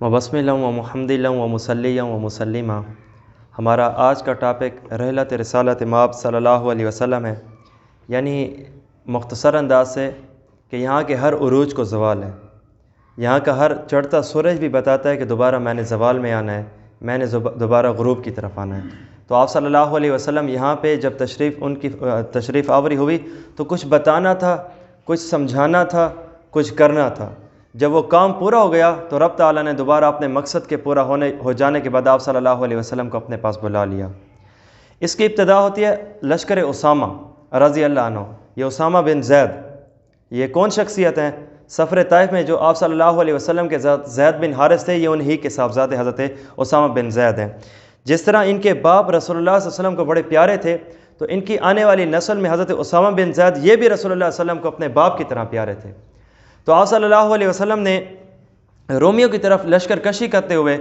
وبسملہ و محمدلہ و مسلیہ و مسلمہ۔ ہمارا آج کا ٹاپک رحلت رسالت مآب صلی اللہ علیہ وسلم ہے، یعنی مختصر انداز سے کہ یہاں کے ہر عروج کو زوال ہے، یہاں کا ہر چڑھتا سورج بھی بتاتا ہے کہ دوبارہ میں نے زوال میں آنا ہے، میں نے دوبارہ غروب کی طرف آنا ہے۔ تو آپ صلی اللہ علیہ وسلم یہاں پہ جب ان کی تشریف آوری ہوئی تو کچھ بتانا تھا، کچھ سمجھانا تھا، کچھ کرنا تھا۔ جب وہ کام پورا ہو گیا تو رب تعالیٰ نے دوبارہ اپنے مقصد کے پورا ہو جانے کے بعد آپ صلی اللہ علیہ وسلم کو اپنے پاس بلا لیا۔ اس کی ابتدا ہوتی ہے لشکر اسامہ رضی اللہ عنہ۔ یہ اسامہ بن زید، یہ کون شخصیت ہیں؟ سفر طائف میں جو آپ صلی اللہ علیہ وسلم کے زید بن حارث تھے، یہ انہی کے صاحبزادے حضرت اسامہ بن زید ہیں۔ جس طرح ان کے باپ رسول اللہ صلی اللہ علیہ وسلم کو بڑے پیارے تھے، تو ان کی آنے والی نسل میں حضرت اسامہ بن زید یہ بھی رسول اللہ صلی اللہ علیہ وسلم کو اپنے باپ کی طرح پیارے تھے۔ تو آپ صلی اللہ علیہ وسلم نے رومیوں کی طرف لشکر کشی کرتے ہوئے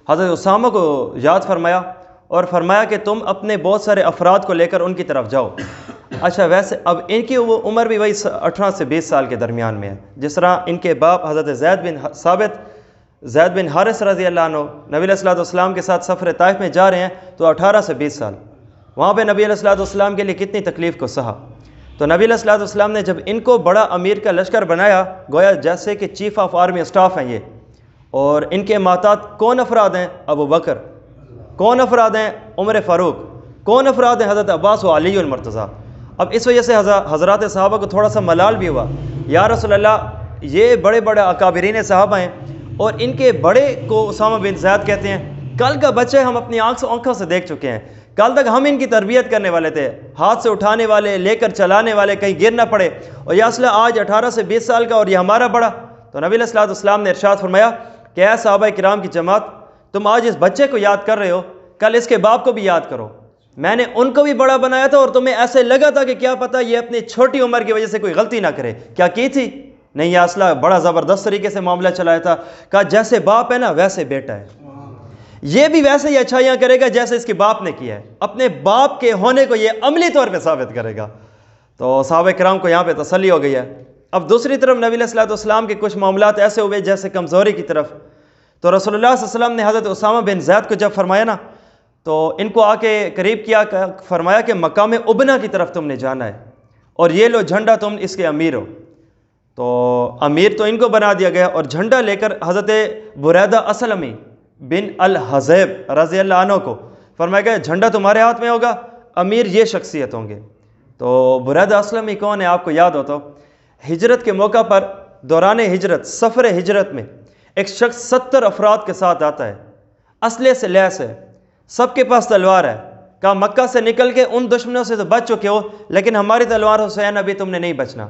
حضرت اسامہ کو یاد فرمایا اور فرمایا کہ تم اپنے بہت سارے افراد کو لے کر ان کی طرف جاؤ۔ اچھا، ویسے اب ان کی وہ عمر بھی وہی 18 سے 20 سال کے درمیان میں ہے، جس طرح ان کے باپ حضرت زید بن حارث رضی اللہ عنہ نبی علیہ الصلوۃ والسلام کے ساتھ سفر طائف میں جا رہے ہیں تو 18 سے 20 سال، وہاں پہ نبی علیہ الصلوۃ والسلام کے لیے کتنی تکلیف کو سہا۔ تو نبی علیہ الصلوۃ والسلام نے جب ان کو بڑا امیر کا لشکر بنایا، گویا جیسے کہ چیف آف آرمی اسٹاف ہیں یہ، اور ان کے ماتحت کون افراد ہیں؟ ابو بکر، کون افراد ہیں؟ عمر فاروق، کون افراد ہیں؟ حضرت عباس و علی المرتضیٰ۔ اب اس وجہ سے حضرات صحابہ کو تھوڑا سا ملال بھی ہوا، یا رسول اللہ یہ بڑے بڑے اکابرین صحابہ ہیں اور ان کے بڑے کو اسامہ بن زید کہتے ہیں، کل کا بچے ہم اپنی آنکھوں سے دیکھ چکے ہیں، کل تک ہم ان کی تربیت کرنے والے تھے، ہاتھ سے اٹھانے والے، لے کر چلانے والے، کہیں گر نہ پڑے، اور یہ اصلہ آج 18 سے 20 سال کا اور یہ ہمارا بڑا۔ تو نبی علیہ الصلوۃ والسلام نے ارشاد فرمایا کہ اے صحابہ کرام کی جماعت، تم آج اس بچے کو یاد کر رہے ہو، کل اس کے باپ کو بھی یاد کرو، میں نے ان کو بھی بڑا بنایا تھا اور تمہیں ایسے لگا تھا کہ کیا پتہ یہ اپنی چھوٹی عمر کی وجہ سے کوئی غلطی نہ کرے، کیا کی تھی؟ نہیں، یہ اصلہ بڑا زبردست طریقے سے معاملہ چلایا تھا، کہا جیسے باپ ہے نا ویسے بیٹا ہے، یہ بھی ویسے ہی اچھائیاں کرے گا جیسے اس کے باپ نے کیا ہے، اپنے باپ کے ہونے کو یہ عملی طور پہ ثابت کرے گا۔ تو صحابہ کرام کو یہاں پہ تسلی ہو گئی ہے۔ اب دوسری طرف نبی علیہ الصلوۃ والسلام کے کچھ معاملات ایسے ہوئے جیسے کمزوری کی طرف، تو رسول اللہ صلی اللہ علیہ وسلم نے حضرت اسامہ بن زید کو جب فرمایا نا، تو ان کو آ کے قریب کیا، فرمایا کہ مقام ابنا کی طرف تم نے جانا ہے اور یہ لو جھنڈا، تم اس کے امیر ہو۔ تو امیر تو ان کو بنا دیا گیا، اور جھنڈا لے کر حضرت بریدہ اسلمی بن الحزیب رضی اللہ عنہ کو فرمایا گیا جھنڈا تمہارے ہاتھ میں ہوگا، امیر یہ شخصیت ہوں گے۔ تو بریدہ اسلمی کون ہے؟ آپ کو یاد ہو تو ہجرت کے موقع پر دوران ہجرت، سفر ہجرت میں ایک شخص 70 افراد کے ساتھ آتا ہے، اسلحے سے لیس ہے، سب کے پاس تلوار ہے، کہا مکہ سے نکل کے ان دشمنوں سے تو بچ چکے ہو، لیکن ہماری تلواروں سے نبی تم نے نہیں بچنا۔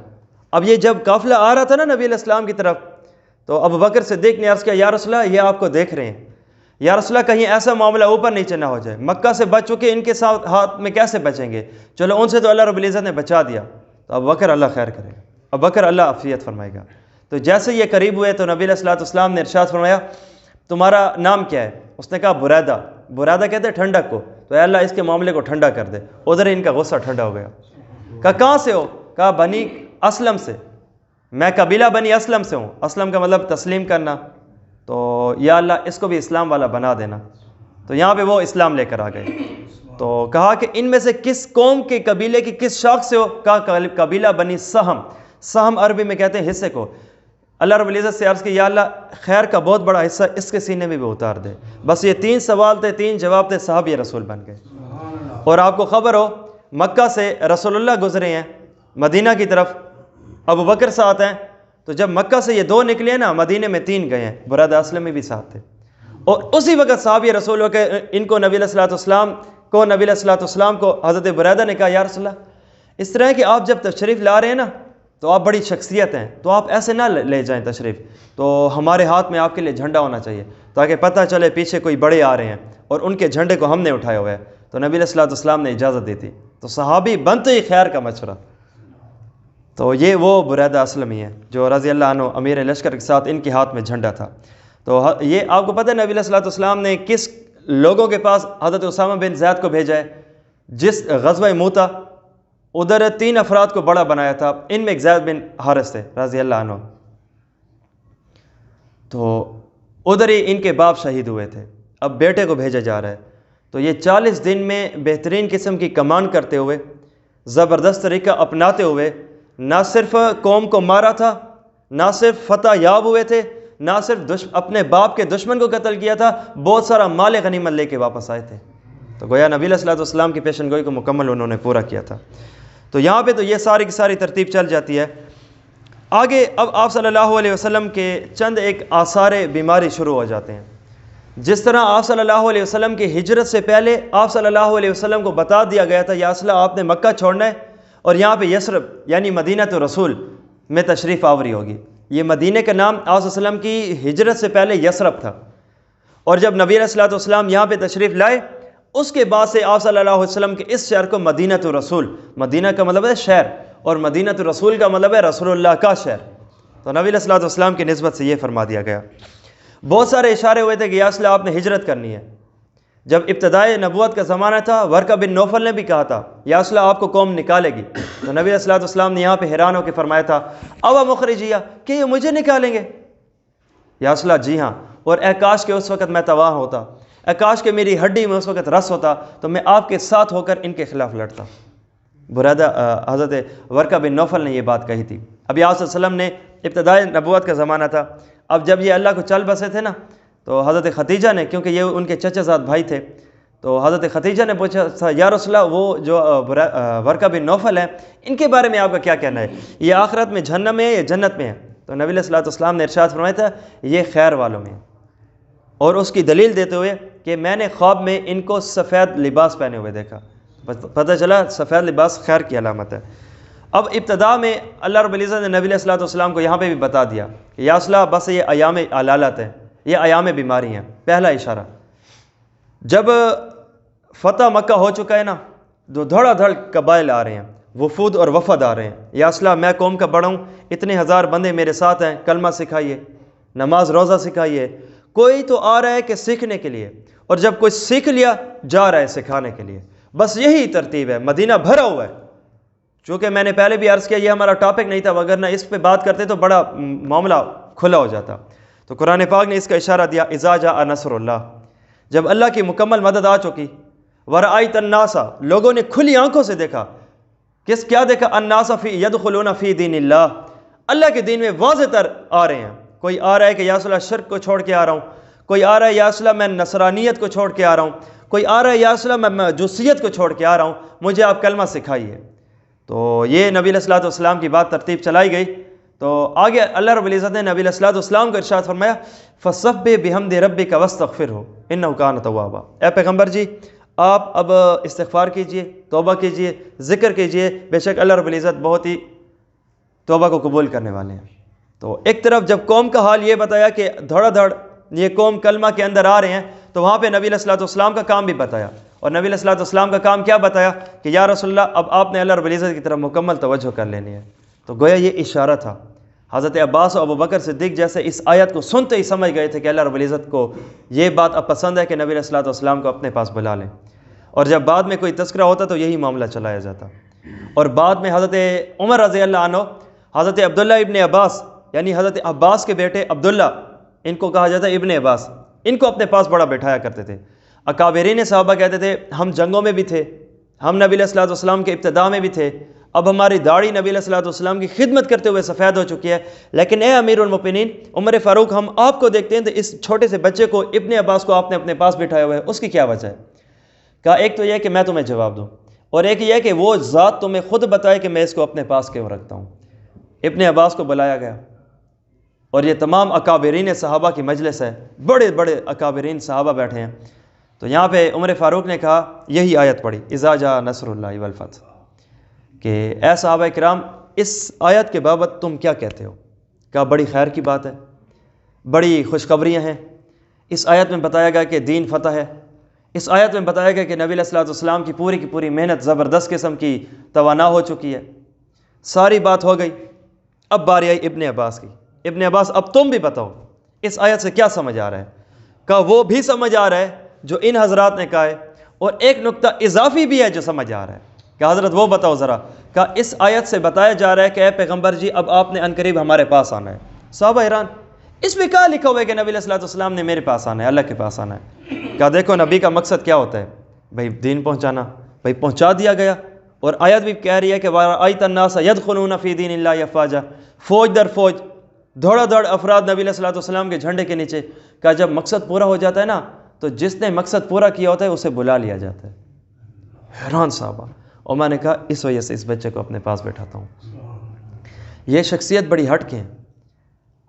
اب یہ جب قافلہ آ رہا تھا نا نبی علیہ السلام کی طرف، تو ابو بکر صدیق نے عرض کیا یا رسول اللہ یہ آپ کو دیکھ رہے ہیں، یا رسول اللہ کہیں ایسا معاملہ اوپر نیچے نہ ہو جائے، مکہ سے بچ چکے، ان کے ساتھ ہاتھ میں کیسے بچیں گے؟ چلو ان سے تو اللہ رب العزت نے بچا دیا۔ تو ابو بکر اللہ خیر کرے گا، ابو بکر اللہ عافیت فرمائے گا۔ تو جیسے یہ قریب ہوئے تو نبی علیہ الصلوۃ والسلام نے ارشاد فرمایا تمہارا نام کیا ہے؟ اس نے کہا بریدہ۔ بریدہ کہتے ہیں ٹھنڈک کو، تو اے اللہ اس کے معاملے کو ٹھنڈا کر دے۔ ادھر ان کا غصہ ٹھنڈا ہو گیا۔ کہا کہاں سے ہو؟ کہا بنی اسلم سے، میں قبیلہ بنی اسلم سے ہوں۔ اسلم کا مطلب تسلیم کرنا، تو یا اللہ اس کو بھی اسلام والا بنا دینا۔ تو یہاں پہ وہ اسلام لے کر آ گئے۔ تو کہا کہ ان میں سے کس قوم کے قبیلے کی کس شاخ سے ہو؟ کہا قبیلہ بنی سہم۔ سہم عربی میں کہتے ہیں حصے کو۔ اللہ رب العزت سے عرض کی یا اللہ خیر کا بہت بڑا حصہ اس کے سینے میں بھی اتار دے۔ بس یہ 3 سوال تھے، 3 جواب تھے، صحابی رسول بن گئے۔ اور آپ کو خبر ہو مکہ سے رسول اللہ گزرے ہیں مدینہ کی طرف، ابو بکر ساتھ ہیں، تو جب مکہ سے یہ 2 نکلے نا، مدینے میں 3 گئے ہیں، بریدہ اسلمی بھی ساتھ تھے۔ اور اسی وقت صحابی رسول ہو کہ ان کو نبی علیہ الصلوۃ والسلام کو حضرت بریدہ نے کہا یا رسول اللہ اس طرح کہ آپ جب تشریف لا رہے ہیں نا تو آپ بڑی شخصیت ہیں، تو آپ ایسے نہ لے جائیں تشریف، تو ہمارے ہاتھ میں آپ کے لیے جھنڈا ہونا چاہیے تاکہ پتہ چلے پیچھے کوئی بڑے آ رہے ہیں اور ان کے جھنڈے کو ہم نے اٹھایا ہوا ہے۔ تو نبی علیہ الصلوۃ والسلام نے اجازت دی تھی، تو صحابی بنتے ہی خیر کا مشورہ۔ تو یہ وہ بریدہ اسلمی ہے جو رضی اللہ عنہ امیر لشکر کے ساتھ ان کے ہاتھ میں جھنڈا تھا۔ تو یہ آپ کو پتہ ہے نبی علیہ الصلوۃ والسلام نے کس لوگوں کے پاس حضرت اسامہ بن زید کو بھیجا ہے؟ جس غزوہ موتا ادھر 3 افراد کو بڑا بنایا تھا، ان میں ایک زید بن حارث تھے رضی اللہ عنہ۔ تو ادھر ہی ان کے باپ شہید ہوئے تھے، اب بیٹے کو بھیجا جا رہا ہے۔ تو یہ 40 دن میں بہترین قسم کی کمان کرتے ہوئے، زبردست طریقہ اپناتے ہوئے، نہ صرف قوم کو مارا تھا، نہ صرف فتح یاب ہوئے تھے، نہ صرف اپنے باپ کے دشمن کو قتل کیا تھا، بہت سارا مال غنیمت لے کے واپس آئے تھے۔ تو گویا نبی علیہ الصلوۃ والسلام کی پیشن گوئی کو مکمل انہوں نے پورا کیا تھا۔ تو یہاں پہ تو یہ ساری کی ساری ترتیب چل جاتی ہے۔ آگے اب آپ صلی اللہ علیہ وسلم کے چند ایک آثار بیماری شروع ہو جاتے ہیں۔ جس طرح آپ صلی اللہ علیہ وسلم کی ہجرت سے پہلے آپ صلی اللہ علیہ وسلم کو بتا دیا گیا تھا، یا اصلا آپ نے مکہ چھوڑنا ہے اور یہاں پہ یثرب یعنی مدینہ رسول میں تشریف آوری ہوگی۔ یہ مدینہ کا نام آپ صلی اللہ علیہ وسلم کی ہجرت سے پہلے یثرب تھا، اور جب نبی علیہ الصلوۃ والسلام یہاں پہ تشریف لائے، اس کے بعد سے آپ صلی اللہ علیہ وسلم کے اس شہر کو مدینہ رسول، مدینہ کا مطلب ہے شہر، اور مدینہ رسول کا مطلب ہے رسول اللہ کا شہر، تو نبی علیہ الصلوۃ والسلام کی نسبت سے یہ فرما دیا گیا۔ بہت سارے اشارے ہوئے تھے کہ یا رسول اللہ آپ نے ہجرت کرنی ہے۔ جب ابتدائے نبوت کا زمانہ تھا، ورقہ بن نوفل نے بھی کہا تھا یا رسول اللہ آپ کو قوم نکالے گی، تو نبی علیہ الصلوۃ والسلام نے یہاں پہ حیران ہو کے فرمایا تھا اوا مخرجیہ، کہ یہ مجھے نکالیں گے؟ یا رسول اللہ جی ہاں، اور اے کاش کہ اس وقت میں تباہ ہوتا، اے کاش کہ میری ہڈی میں اس وقت رس ہوتا تو میں آپ کے ساتھ ہو کر ان کے خلاف لڑتا۔ برادہ حضرت ورقہ بن نوفل نے یہ بات کہی تھی۔ ابھی آپ صلی اللہ علیہ وسلم نے ابتدائی نبوت کا زمانہ تھا، اب جب یہ اللہ کو چل بسے تھے نا، تو حضرت خدیجہ نے، کیونکہ یہ ان کے چچا زاد بھائی تھے، تو حضرت خدیجہ نے پوچھا تھا یا رسول اللہ وہ جو ورقہ بن نوفل ہیں ان کے بارے میں آپ کا کیا کہنا ہے، یہ آخرت میں جہنم میں ہے یا جنت میں ہے؟ تو نبی علیہ الصلوۃ والسلام نے ارشاد فرمایا تھا یہ خیر والوں میں، اور اس کی دلیل دیتے ہوئے کہ میں نے خواب میں ان کو سفید لباس پہنے ہوئے دیکھا، پتہ چلا سفید لباس خیر کی علامت ہے۔ اب ابتدا میں اللہ رب العزت نے نبی علیہ الصلوۃ والسلام کو یہاں پہ بھی بتا دیا کہ یا رسول اللہ بس یہ ایام علالت ہے، یہ ایام بیماری ہیں۔ پہلا اشارہ، جب فتح مکہ ہو چکا ہے نا، تو دھڑا دھڑ قبائل آ رہے ہیں، وفود اور وفد آ رہے ہیں، یا رسول اللہ میں قوم کا بڑا ہوں، اتنے ہزار بندے میرے ساتھ ہیں، کلمہ سکھائیے، نماز روزہ سکھائیے۔ کوئی تو آ رہا ہے کہ سیکھنے کے لیے، اور جب کوئی سیکھ لیا جا رہا ہے سکھانے کے لیے، بس یہی ترتیب ہے۔ مدینہ بھرا ہوا ہے، چونکہ میں نے پہلے بھی عرض کیا یہ ہمارا ٹاپک نہیں تھا، وگرنہ اس پہ بات کرتے تو بڑا معاملہ کھلا ہو جاتا۔ تو قرآن پاک نے اس کا اشارہ دیا اذا جاء نصر اللہ، جب اللہ کی مکمل مدد آ چکی، ورأیت الناس، لوگوں نے کھلی آنکھوں سے دیکھا، کیا دیکھا؟ الناس یدخلون فی دین اللہ، اللہ کے دین میں واضح تر آ رہے ہیں۔ کوئی آ رہا ہے کہ یا رسول اللہ شرک کو چھوڑ کے آ رہا ہوں، کوئی آ رہا ہے یا رسول اللہ میں نصرانیت کو چھوڑ کے آ رہا ہوں، کوئی آ رہا ہے یا رسول اللہ میں مجوسیت کو چھوڑ کے آ رہا ہوں، مجھے آپ کلمہ سکھائیے۔ تو یہ نبی علیہ الصلوۃ والسلام کی بات ترتیب چلائی گئی۔ تو آگے اللہ رب العزت نے نبی علیہ الصلوۃ والسلام کو ارشاد فرمایا فَسَبِّحْ بِحَمْدِ رَبِّكَ وَاسْتَغْفِرْهُ إِنَّهُ كَانَ تَوَّابًا، اے پیغمبر جی آپ اب استغفار کیجئے، توبہ کیجئے، ذکر کیجئے، بے شک اللہ رب العزت بہت ہی توبہ کو قبول کرنے والے ہیں۔ تو ایک طرف جب قوم کا حال یہ بتایا کہ دھڑا دھڑ یہ قوم کلمہ کے اندر آ رہے ہیں، تو وہاں پہ نبی علیہ الصلوۃ والسلام کا کام بھی بتایا، اور نبی علیہ الصلوۃ والسلام کا کام کیا بتایا کہ یا رسول اللہ اب آپ نے اللہ رب العزت کی طرف مکمل توجہ کر لینی ہے۔ تو گویا یہ اشارہ تھا۔ حضرت عباس اور ابوبکر صدیق جیسے اس آیت کو سنتے ہی سمجھ گئے تھے کہ اللہ رب العزت کو یہ بات اب پسند ہے کہ نبی علیہ الصلوۃ والسلام کو اپنے پاس بلا لیں، اور جب بعد میں کوئی تذکرہ ہوتا تو یہی معاملہ چلایا جاتا۔ اور بعد میں حضرت عمر رضی اللہ عنہ، حضرت عبداللہ ابن عباس یعنی حضرت عباس کے بیٹے عبداللہ، ان کو کہا جاتا ہے ابن عباس، ان کو اپنے پاس بڑا بٹھایا کرتے تھے۔ اکابرین صحابہ کہتے تھے ہم جنگوں میں بھی تھے، ہم نبی علیہ الصلوۃ والسلام کے ابتدا میں بھی تھے، اب ہماری داڑھی نبی علیہ الصلوۃ والسلام کی خدمت کرتے ہوئے سفید ہو چکی ہے، لیکن اے امیر المؤمنین عمر فاروق، ہم آپ کو دیکھتے ہیں تو اس چھوٹے سے بچے کو ابن عباس کو آپ نے اپنے پاس بٹھایا ہوا ہے، اس کی کیا وجہ ہے؟ کہا ایک تو یہ کہ میں تمہیں جواب دوں، اور ایک یہ کہ وہ ذات تمہیں خود بتائے کہ میں اس کو اپنے پاس کیوں رکھتا ہوں۔ ابن عباس کو بلایا گیا، اور یہ تمام اکابرین صحابہ کی مجلس ہے، بڑے بڑے اکابرین صحابہ بیٹھے ہیں۔ تو یہاں پہ عمر فاروق نے کہا یہی آیت پڑھی اذا جاء نصر اللہ والفتح، کہ اے صحابہ کرام اس آیت کے بابت تم کیا کہتے ہو؟ کہا بڑی خیر کی بات ہے، بڑی خوشخبریاں ہیں۔ اس آیت میں بتایا گیا کہ دین فتح ہے، اس آیت میں بتایا گیا کہ نبی علیہ الصلوۃ والسلام کی پوری محنت زبردست قسم کی توانا ہو چکی ہے، ساری بات ہو گئی۔ اب باری آئی ابن عباس کی۔ ابن عباس اب تم بھی بتاؤ اس آیت سے کیا سمجھ آ رہا ہے؟ کہا وہ بھی سمجھ آ رہا ہے جو ان حضرات نے کہا ہے، اور ایک نقطہ اضافی بھی ہے جو سمجھ آ رہا ہے۔ کہ حضرت وہ بتاؤ ذرا۔ کہا اس آیت سے بتایا جا رہا ہے کہ اے پیغمبر جی اب آپ نے عنقریب ہمارے پاس آنا ہے۔ صحابہ حیران، اس میں کہاں لکھا ہوا ہے کہ نبی علیہ الصلوۃ والسلام نے میرے پاس آنا ہے، اللہ کے پاس آنا ہے؟ کہا دیکھو نبی کا مقصد کیا ہوتا ہے بھائی دین پہنچانا، بھائی پہنچا دیا گیا۔ اور آیت بھی کہہ رہی ہے کہ وَرَأَيْتَ النَّاسَ يَدْخُلُونَ فِي دِينِ اللَّهِ أَفْوَاجًا، فوج در فوج دوڑا دوڑ افراد نبی علیہ الصلوۃ والسلام کے جھنڈے کے نیچے۔ کہا جب مقصد پورا ہو جاتا ہے نا تو جس نے مقصد پورا کیا ہوتا ہے اسے بلا لیا جاتا ہے۔ حیران صحابہ، اور میں نے کہا اس وجہ سے اس بچے کو اپنے پاس بیٹھاتا ہوں۔ یہ شخصیت بڑی ہٹ کے ہیں۔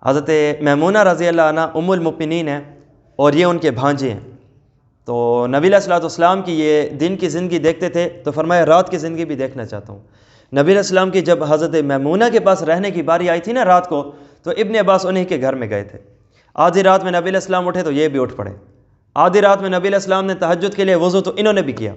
حضرت میمونہ رضی اللہ عنہ ام المؤمنین ہیں اور یہ ان کے بھانجے ہیں۔ تو نبی علیہ الصلوۃ والسلام کی یہ دن کی زندگی دیکھتے تھے تو فرمایا رات کی زندگی بھی دیکھنا چاہتا ہوں۔ نبی علیہ السلام کی جب حضرت میمونہ کے پاس رہنے کی باری آئی تھی نا رات کو، تو ابن عباس انہی کے گھر میں گئے تھے۔ آدھی رات میں نبی علیہ السلام اٹھے تو یہ بھی اٹھ پڑے، آدھی رات میں نبی علیہ السلام نے تہجد کے لیے وضو تو انہوں نے بھی کیا،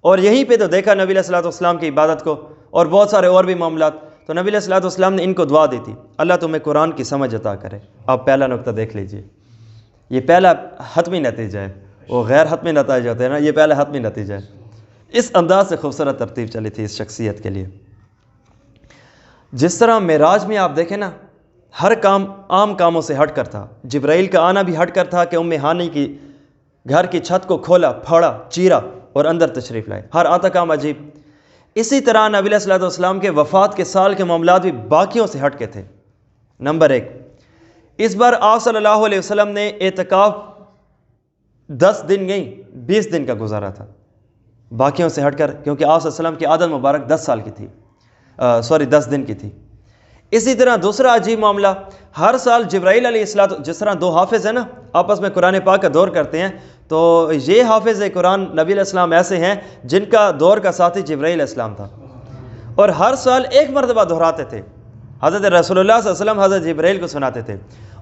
اور یہیں پہ تو دیکھا نبی علیہ الصلوۃ والسلام کی عبادت کو اور بہت سارے اور بھی معاملات۔ تو نبی علیہ الصلوۃ والسلام نے ان کو دعا دی تھی اللہ تمہیں قرآن کی سمجھ عطا کرے۔ آپ پہلا نقطہ دیکھ لیجئے، یہ پہلا حتمی نتیجہ ہے، وہ غیر حتمی نتائج ہوتے ہیں نا، یہ پہلا حتمی نتیجہ ہے۔ اس انداز سے خوبصورت ترتیب چلی تھی اس شخصیت کے لیے۔ جس طرح معراج میں آپ دیکھیں نا ہر کام عام کاموں سے ہٹ کر تھا، جبرائیل کا آنا بھی ہٹ کر تھا کہ ام ہانی کی گھر کی چھت کو کھولا، پھاڑا، چیرا اور اندر تشریف لائے، ہر آتا کام عجیب۔ اسی طرح نبی علیہ الصلوۃ والسلام کے وفات کے سال کے معاملات بھی باقیوں سے ہٹ کے تھے۔ نمبر 1، اس بار آپ صلی اللہ علیہ وسلم نے اعتکاف 10 دن نہیں 20 دن کا گزارا تھا، باقیوں سے ہٹ کر، کیونکہ آپ صلی اللہ علیہ وسلم کی عادت مبارک 10 سال کی تھی، 10 دن کی تھی۔ اسی طرح دوسرا عجیب معاملہ، ہر سال جبرائیل علیہ السلام، جس طرح 2 حافظ ہیں نا آپس میں قرآن پاک کا دور کرتے ہیں، تو یہ حافظ قرآن نبی علیہ السلام ایسے ہیں جن کا دور کا ساتھی جبرائیل علیہ السلام تھا، اور ہر سال ایک مرتبہ دہراتے تھے۔ حضرت رسول اللہ صلی اللہ علیہ وسلم حضرت جبرائیل کو سناتے تھے،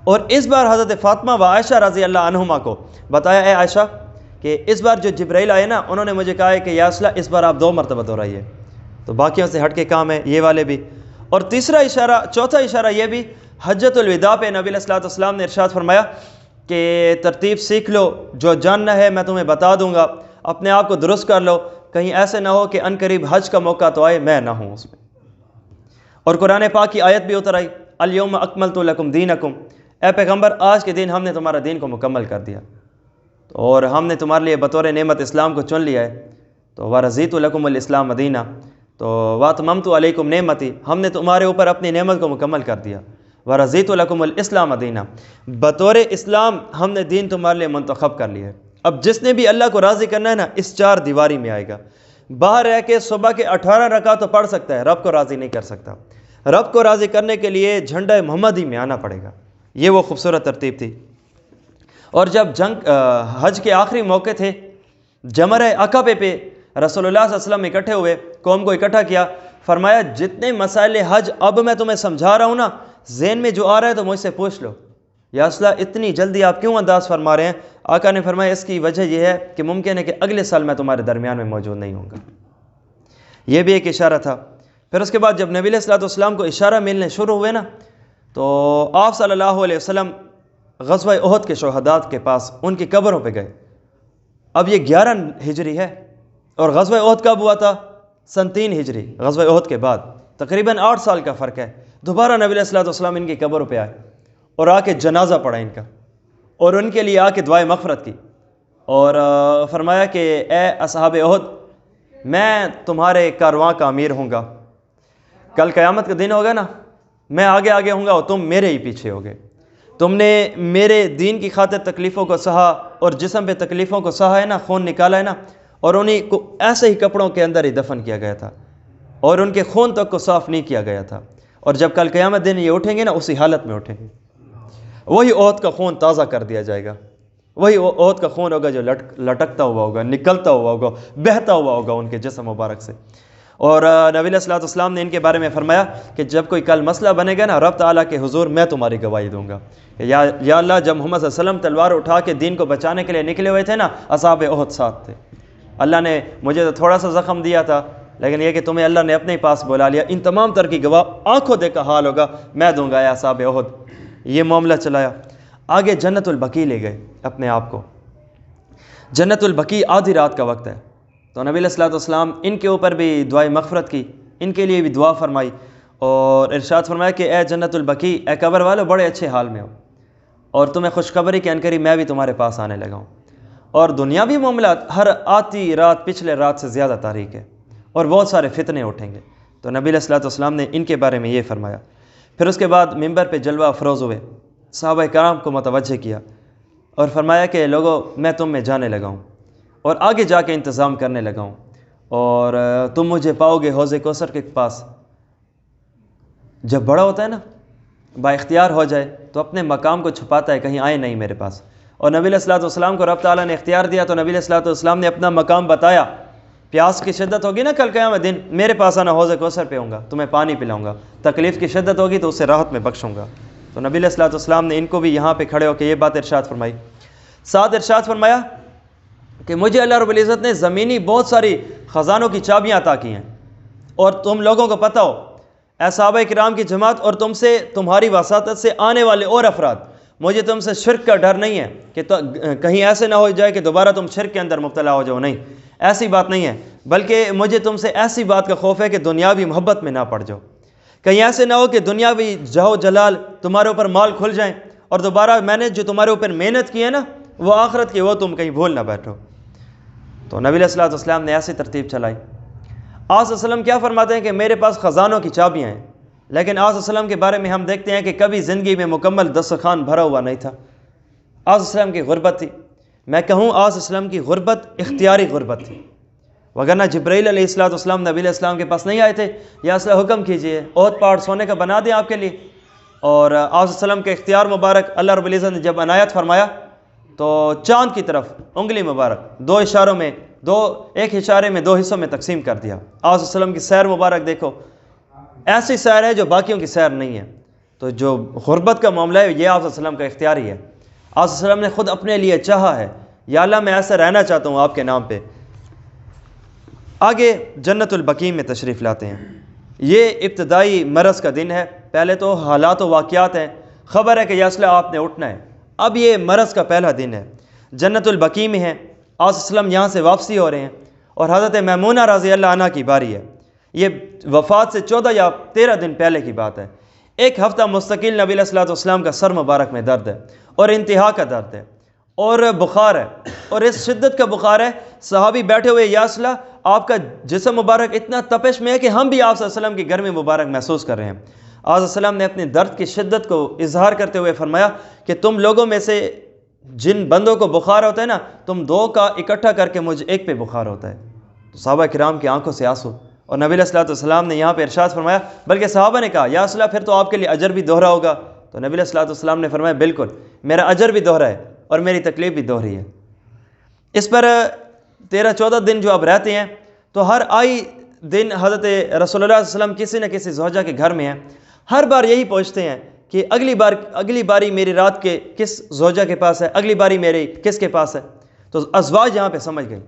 اور اس بار حضرت فاطمہ و عائشہ رضی اللہ عنہما کو بتایا، اے عائشہ کہ اس بار جو جبرائیل آئے نا انہوں نے مجھے کہا ہے کہ یا رسول اللہ اس بار آپ 2 مرتبہ دہرائیے۔ تو باقیوں سے ہٹ کے کام ہے یہ والے بھی۔ اور تیسرا اشارہ، چوتھا اشارہ یہ بھی، حجۃ الوداع پہ نبی علیہ الصلوۃ والسلام نے ارشاد فرمایا کہ ترتیب سیکھ لو، جو جاننا ہے میں تمہیں بتا دوں گا، اپنے آپ کو درست کر لو، کہیں ایسے نہ ہو کہ ان قریب حج کا موقع تو آئے میں نہ ہوں اس میں۔ اور قرآن پاک کی آیت بھی اتر آئی، الیوم اکملت لکم دینکم، اے پیغمبر آج کے دن ہم نے تمہارا دین کو مکمل کر دیا، اور ہم نے تمہارے لیے بطور نعمت اسلام کو چن لیا ہے۔ تو ورضیت لکم الاسلام مدینہ، تو واتممت علیکم نعمتی، ہم نے تمہارے اوپر اپنی نعمت کو مکمل کر دیا۔ ورضیت لکم الاسلام مدینہ، بطور اسلام ہم نے دین تمہارے لیے منتخب کر لیا ہے۔ اب جس نے بھی اللہ کو راضی کرنا ہے نا اس 4 دیواری میں آئے گا، باہر رہ کے صبح کے 18 رکعت تو پڑھ سکتا ہے، رب کو راضی نہیں کر سکتا۔ رب کو راضی کرنے کے لیے جھنڈا محمدی میں آنا پڑے گا۔ یہ وہ خوبصورت ترتیب تھی۔ اور جب حج کے آخری موقع تھے، جمرہ عقبہ پہ رسول اللہ صلی اللہ علیہ وسلم اکٹھے ہوئے، قوم کو اکٹھا کیا، فرمایا جتنے مسائل حج اب میں تمہیں سمجھا رہا ہوں نا، ذہن میں جو آ رہا ہے تو مجھ سے پوچھ لو۔ یا رسول اللہ اتنی جلدی آپ کیوں انداز فرما رہے ہیں؟ آقا نے فرمایا اس کی وجہ یہ ہے کہ ممکن ہے کہ اگلے سال میں تمہارے درمیان میں موجود نہیں ہوں گا۔ یہ بھی ایک اشارہ تھا۔ پھر اس کے بعد جب نبی علیہ الصلوۃ والسلام کو اشارہ ملنے شروع ہوئے نا، تو آپ صلی اللہ علیہ وسلم غزوہ احد کے شہداء کے پاس ان کی قبروں پہ گئے۔ اب یہ 11 ہجری ہے اور غزوہ احد کب ہوا تھا؟ 3 ہجری، غزوہ احد کے بعد تقریباً 8 سال کا فرق ہے۔ دوبارہ نبی علیہ الصلوۃ والسلام ان کی قبروں پہ آئے اور آ کے جنازہ پڑھا ان کا، اور ان کے لیے آ کے دعائے مغفرت کی، اور فرمایا کہ اے اصحاب احد، میں تمہارے کارواں کا امیر ہوں گا، کل قیامت کا دن ہوگا نا، میں آگے آگے ہوں گا اور تم میرے ہی پیچھے ہوگے۔ تم نے میرے دین کی خاطر تکلیفوں کو سہا، اور جسم پہ تکلیفوں کو سہا ہے نا، خون نکالا ہے نا، اور انہیں کو ایسے ہی کپڑوں کے اندر ہی دفن کیا گیا تھا، اور ان کے خون تک کو صاف نہیں کیا گیا تھا، اور جب کل قیامت دن یہ اٹھیں گے نا اسی حالت میں اٹھیں گے۔ وہی احد کا خون تازہ کر دیا جائے گا، وہی احد کا خون ہوگا جو لٹکتا ہوا ہوگا، نکلتا ہوا ہوگا، بہتا ہوا ہوگا ان کے جسم مبارک سے۔ اور نبی علیہ الصلوۃ والسلام نے ان کے بارے میں فرمایا کہ جب کوئی کل مسئلہ بنے گا نا، رب تعالیٰ کے حضور میں تمہاری گواہی دوں گا کہ یا اللہ، جب محمد صلی اللہ علیہ وسلم تلوار اٹھا کے دین کو بچانے کے لیے نکلے ہوئے تھے نا، اصحاب احد ساتھ تھے۔ اللہ نے مجھے تو تھوڑا سا زخم دیا تھا، لیکن یہ کہ تمہیں اللہ نے اپنے پاس بلا لیا، ان تمام تر کی گواہ آنکھوں دیکھا حال ہوگا، میں دوں گا یا اصحاب احد۔ یہ معاملہ چلایا۔ آگے جنت البقیع لے گئے اپنے آپ کو۔ جنت البقیع آدھی رات کا وقت ہے، تو نبی علیہ الصلوۃ والسلام ان کے اوپر بھی دعائے مغفرت کی، ان کے لیے بھی دعا فرمائی، اور ارشاد فرمایا کہ اے جنت البقیع، اے قبر والو، بڑے اچھے حال میں ہو، اور تمہیں خوشخبری کہ عنقریب میں بھی تمہارے پاس آنے لگا ہوں، اور دنیاوی معاملات ہر آتی رات پچھلے رات سے زیادہ تاریک ہے، اور بہت سارے فتنے اٹھیں گے۔ تو نبی علیہ الصلوۃ والسلام نے ان کے بارے میں یہ فرمایا۔ پھر اس کے بعد ممبر پہ جلوہ افروز ہوئے، صحابہ کرام کو متوجہ کیا اور فرمایا کہ لوگو میں تم میں جانے لگا ہوں اور آگے جا کے انتظام کرنے لگا ہوں، اور تم مجھے پاؤ گے حوض کوثر کے پاس۔ جب بڑا ہوتا ہے نا، با اختیار ہو جائے تو اپنے مقام کو چھپاتا ہے، کہیں آئے نہیں میرے پاس۔ اور نبی علیہ الصلوۃ والسلام کو رب تعالیٰ نے اختیار دیا تو نبی علیہ الصلوۃ والسلام نے اپنا مقام بتایا۔ پیاس کی شدت ہوگی نا کل قیامت دن، میرے پاس آنا، حوض کوثر پہ ہوں گا، تمہیں پانی پلاؤں گا۔ تکلیف کی شدت ہوگی تو اسے راحت میں بخشوں گا۔ تو نبی علیہ الصلوۃ والسلام نے ان کو بھی یہاں پہ کھڑے ہو کے یہ بات ارشاد فرمائی۔ ساتھ ارشاد فرمایا کہ مجھے اللہ رب العزت نے زمینی بہت ساری خزانوں کی چابیاں عطا کی ہیں، اور تم لوگوں کو پتہ ہو اے صحابہ کرام کی جماعت اور تم سے تمہاری وساطت سے آنے والے اور افراد، مجھے تم سے شرک کا ڈر نہیں ہے کہ کہیں ایسے نہ ہو جائے کہ دوبارہ تم شرک کے اندر مبتلا ہو جاؤ، نہیں، ایسی بات نہیں ہے، بلکہ مجھے تم سے ایسی بات کا خوف ہے کہ دنیاوی محبت میں نہ پڑ جاؤ، کہیں ایسے نہ ہو کہ دنیاوی جہو جلال تمہارے اوپر مال کھل جائیں اور دوبارہ میں نے جو تمہارے اوپر محنت کی ہے نا وہ آخرت کی، وہ تم کہیں بھول نہ بیٹھو۔ تو نبی علیہ الصلوۃ والسلام نے ایسی ترتیب چلائی۔ آج صلی اللہ علیہ وسلم کیا فرماتے ہیں کہ میرے پاس خزانوں کی چابیاں ہیں، لیکن آج صلی اللہ علیہ وسلم کے بارے میں ہم دیکھتے ہیں کہ کبھی زندگی میں مکمل دسترخوان بھرا ہوا نہیں تھا۔ آج صلی اللہ علیہ وسلم کی غربت تھی، میں کہوں آج صلی اللہ علیہ وسلم کی غربت اختیاری غربت تھی، وگرنہ جبرائیل علیہ الصلوۃ والسلام نبی علیہ السلام کے پاس نہیں آئے تھے یا اس لیے حکم کیجئے احد پہاڑ سونے کا بنا دیں آپ کے لیے، اور آج صلی اللہ علیہ وسلم کے اختیار مبارک اللہ رب العزت نے جب عنایت فرمایا تو چاند کی طرف انگلی مبارک ایک اشارے میں دو حصوں میں تقسیم کر دیا۔ آج صلی اللہ علیہ وسلم کی سیر مبارک دیکھو، ایسی سیر ہے جو باقیوں کی سیر نہیں ہے۔ تو جو غربت کا معاملہ ہے یہ آپ صلی اللہ علیہ وسلم کا اختیاری ہے۔ آپ صلی اللہ علیہ وسلم نے خود اپنے لیے چاہا ہے، یا اللہ میں ایسا رہنا چاہتا ہوں آپ کے نام پہ۔ آگے جنت البقیع میں تشریف لاتے ہیں۔ یہ ابتدائی مرض کا دن ہے، پہلے تو حالات و واقعات ہیں، خبر ہے کہ یا اسلحہ آپ نے اٹھنا ہے، اب یہ مرض کا پہلا دن ہے، جنت البقیع میں ہے۔ آپ صلی اللہ علیہ وسلم یہاں سے واپسی ہو رہے ہیں اور حضرت میمونہ رضی اللہ عنہ کی باری ہے۔ یہ وفات سے 14 یا 13 دن پہلے کی بات ہے۔ ایک ہفتہ مستقل نبی علیہ الصلوۃ والسلام کا سر مبارک میں درد ہے اور انتہا کا درد ہے اور بخار ہے، اور اس شدت کا بخار ہے صحابی بیٹھے ہوئے، یا رسول اللہ آپ کا جسم مبارک اتنا تپش میں ہے کہ ہم بھی آپ صلی اللہ علیہ وسلم کی گرمی مبارک محسوس کر رہے ہیں۔ آپ صلی اللہ علیہ وسلم نے اپنے درد کی شدت کو اظہار کرتے ہوئے فرمایا کہ تم لوگوں میں سے جن بندوں کو بخار ہوتا ہے نا، تم دو کا اکٹھا کر کے مجھے ایک پہ بخار ہوتا ہے۔ تو صحابہ کرام کی آنکھوں سے آنسو، اور نبی علیہ الصلوۃ والسلام نے یہاں پہ ارشاد فرمایا، بلکہ صحابہ نے کہا یا رسول اللہ پھر تو آپ کے لیے اجر بھی دوہرا ہوگا۔ تو نبی علیہ الصلوۃ والسلام نے فرمایا بالکل، میرا اجر بھی دوہرا ہے اور میری تکلیف بھی دوہری ہے۔ اس پر 13-14 دن جو اب رہتے ہیں تو ہر آئی دن حضرت رسول اللہ صلی اللہ علیہ وسلم کسی نہ کسی زوجہ کے گھر میں ہیں، ہر بار یہی پوچھتے ہیں کہ اگلی باری میری رات کے کس زوجہ کے پاس ہے، اگلی باری میری کس کے پاس ہے۔ تو ازواج یہاں پہ سمجھ گئی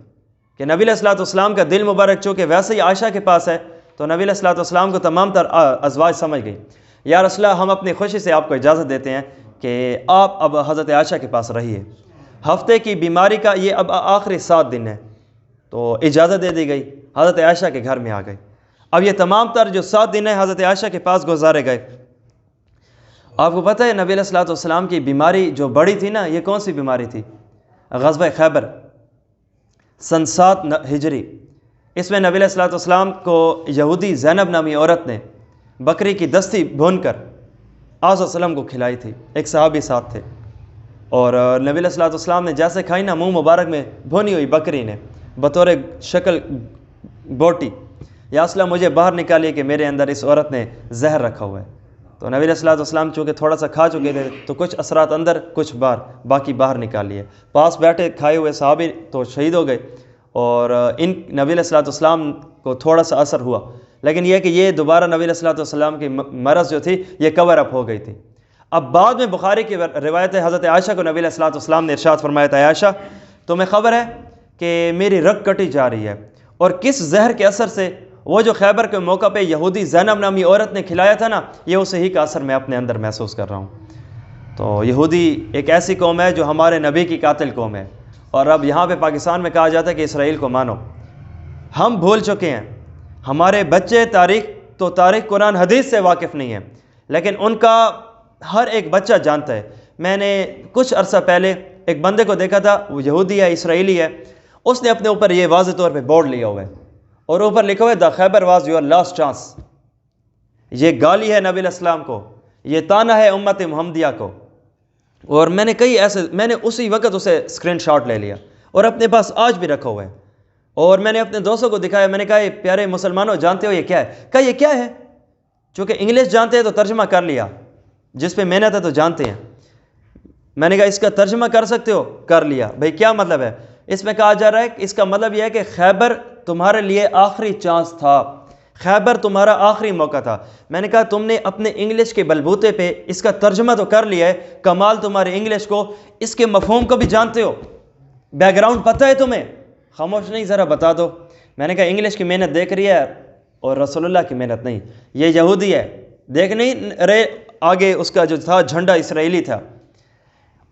کہ نبی علیہ الصلوۃ والسلام کا دل مبارک چونکہ ویسے ہی عائشہ کے پاس ہے، تو نبی علیہ الصلوۃ والسلام کو تمام تر ازواج سمجھ گئی، یا رسول اللہ ہم اپنی خوشی سے آپ کو اجازت دیتے ہیں کہ آپ اب حضرت عائشہ کے پاس رہیے۔ ہفتے کی بیماری کا یہ اب آخری 7 دن ہے، تو اجازت دے دی گئی، حضرت عائشہ کے گھر میں آ گئے۔ اب یہ تمام تر جو 7 دن ہیں حضرت عائشہ کے پاس گزارے گئے۔ آپ کو پتہ ہے نبی علیہ الصلوۃ والسلام کی بیماری جو بڑی تھی نا، یہ کون سی بیماری تھی؟ غزوہ خیبر سن 7 ہجری۔ اس میں نبی علیہ الصلوۃ والسلام کو یہودی زینب نامی عورت نے بکری کی دستی بھون کر آپ صلی اللہ علیہ وسلم کو کھلائی تھی، ایک صحابی ساتھ تھے، اور نبی علیہ الصلوۃ والسلام نے جیسے کھائی نا، منہ مبارک میں بھونی ہوئی بکری نے بطور شکل بوٹی، یا رسول اللہ مجھے باہر نکالیے کہ میرے اندر اس عورت نے زہر رکھا ہوا ہے۔ تو نبی علیہ الصلوۃ والسلام چونکہ تھوڑا سا کھا چکے تھے تو کچھ اثرات اندر کچھ باقی باہر نکال لیے۔ پاس بیٹھے کھائے ہوئے صحابی تو شہید ہو گئے، اور نبی علیہ الصلوۃ والسلام کو تھوڑا سا اثر ہوا، لیکن یہ کہ یہ دوبارہ نبی علیہ الصلوۃ والسلام کی مرض جو تھی یہ کور اپ ہو گئی تھی۔ اب بعد میں بخاری کی روایت ہے، حضرت عائشہ کو نبی علیہ الصلوۃ والسلام نے ارشاد فرمایا تھا، عائشہ تمہیں خبر ہے کہ میری رگ کٹی جا رہی ہے، اور کس زہر کے اثر سے وہ جو خیبر کے موقع پہ یہودی زینب نامی عورت نے کھلایا تھا نا، یہ اسے ہی کا اثر میں اپنے اندر محسوس کر رہا ہوں۔ تو یہودی ایک ایسی قوم ہے جو ہمارے نبی کی قاتل قوم ہے، اور اب یہاں پہ پاکستان میں کہا جاتا ہے کہ اسرائیل کو مانو۔ ہم بھول چکے ہیں، ہمارے بچے تاریخ قرآن حدیث سے واقف نہیں ہیں، لیکن ان کا ہر ایک بچہ جانتا ہے میں نے کچھ عرصہ پہلے ایک بندے کو دیکھا تھا، وہ یہودی ہے، اسرائیلی ہے، اس نے اپنے اوپر یہ واضح طور پہ بورڈ لیا ہوا ہے اور اوپر لکھا ہوا ہے دا خیبر واز یور لاسٹ چانس۔ یہ گالی ہے نبی علیہ السلام کو، یہ طعنہ ہے امت محمدیہ کو۔ اور میں نے اسی وقت اسے اسکرین شاٹ لے لیا اور اپنے پاس آج بھی رکھا ہوا ہے، اور میں نے اپنے دوستوں کو دکھایا، میں نے کہا یہ پیارے مسلمانوں جانتے ہو یہ کیا ہے؟ کہا یہ کیا ہے؟ چونکہ انگلش جانتے ہیں تو ترجمہ کر لیا، جس پہ محنت ہے تو جانتے ہیں۔ میں نے کہا اس کا ترجمہ کر سکتے ہو؟ کر لیا۔ بھئی کیا مطلب ہے؟ اس میں کہا جا رہا ہے کہ اس کا مطلب یہ ہے کہ خیبر تمہارے لیے آخری چانس تھا، خیبر تمہارا آخری موقع تھا۔ میں نے کہا تم نے اپنے انگلش کے بلبوتے پہ اس کا ترجمہ تو کر لیا ہے، کمال تمہارے انگلش کو، اس کے مفہوم کو بھی جانتے ہو، بیک گراؤنڈ پتہ ہے تمہیں؟ خاموش نہیں، ذرا بتا دو۔ میں نے کہا انگلش کی محنت دیکھ رہی ہے اور رسول اللہ کی محنت نہیں، یہ یہودی ہے، دیکھ نہیں رہے آگے اس کا جو تھا جھنڈا اسرائیلی تھا،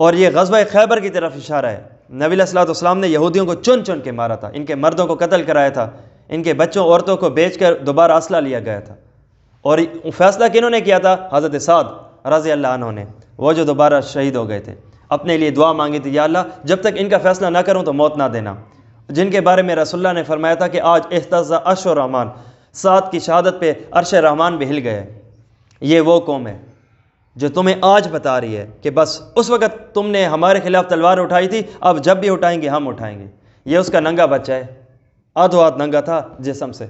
اور یہ غزوہ خیبر کی طرف اشارہ ہے۔ نبی علیہ الصلوۃ والسلام نے یہودیوں کو چن چن کے مارا تھا، ان کے مردوں کو قتل کرایا تھا، ان کے بچوں عورتوں کو بیچ کر دوبارہ اسلحہ لیا گیا تھا۔ اور فیصلہ کنہوں نے کیا تھا؟ حضرت سعد رضی اللہ عنہ نے، وہ جو دوبارہ شہید ہو گئے تھے۔ اپنے لیے دعا مانگی تھی، یا اللہ جب تک ان کا فیصلہ نہ کروں تو موت نہ دینا، جن کے بارے میں رسول اللہ نے فرمایا تھا کہ آج اہتز عرش الرحمن، سعد کی شہادت پہ عرش رحمان بھی ہل گئے۔ یہ وہ قوم ہے جو تمہیں آج بتا رہی ہے کہ بس اس وقت تم نے ہمارے خلاف تلوار اٹھائی تھی، اب جب بھی اٹھائیں گے ہم اٹھائیں گے۔ یہ اس کا ننگا بچہ ہے، آدھو آدھ ننگا تھا جسم سے،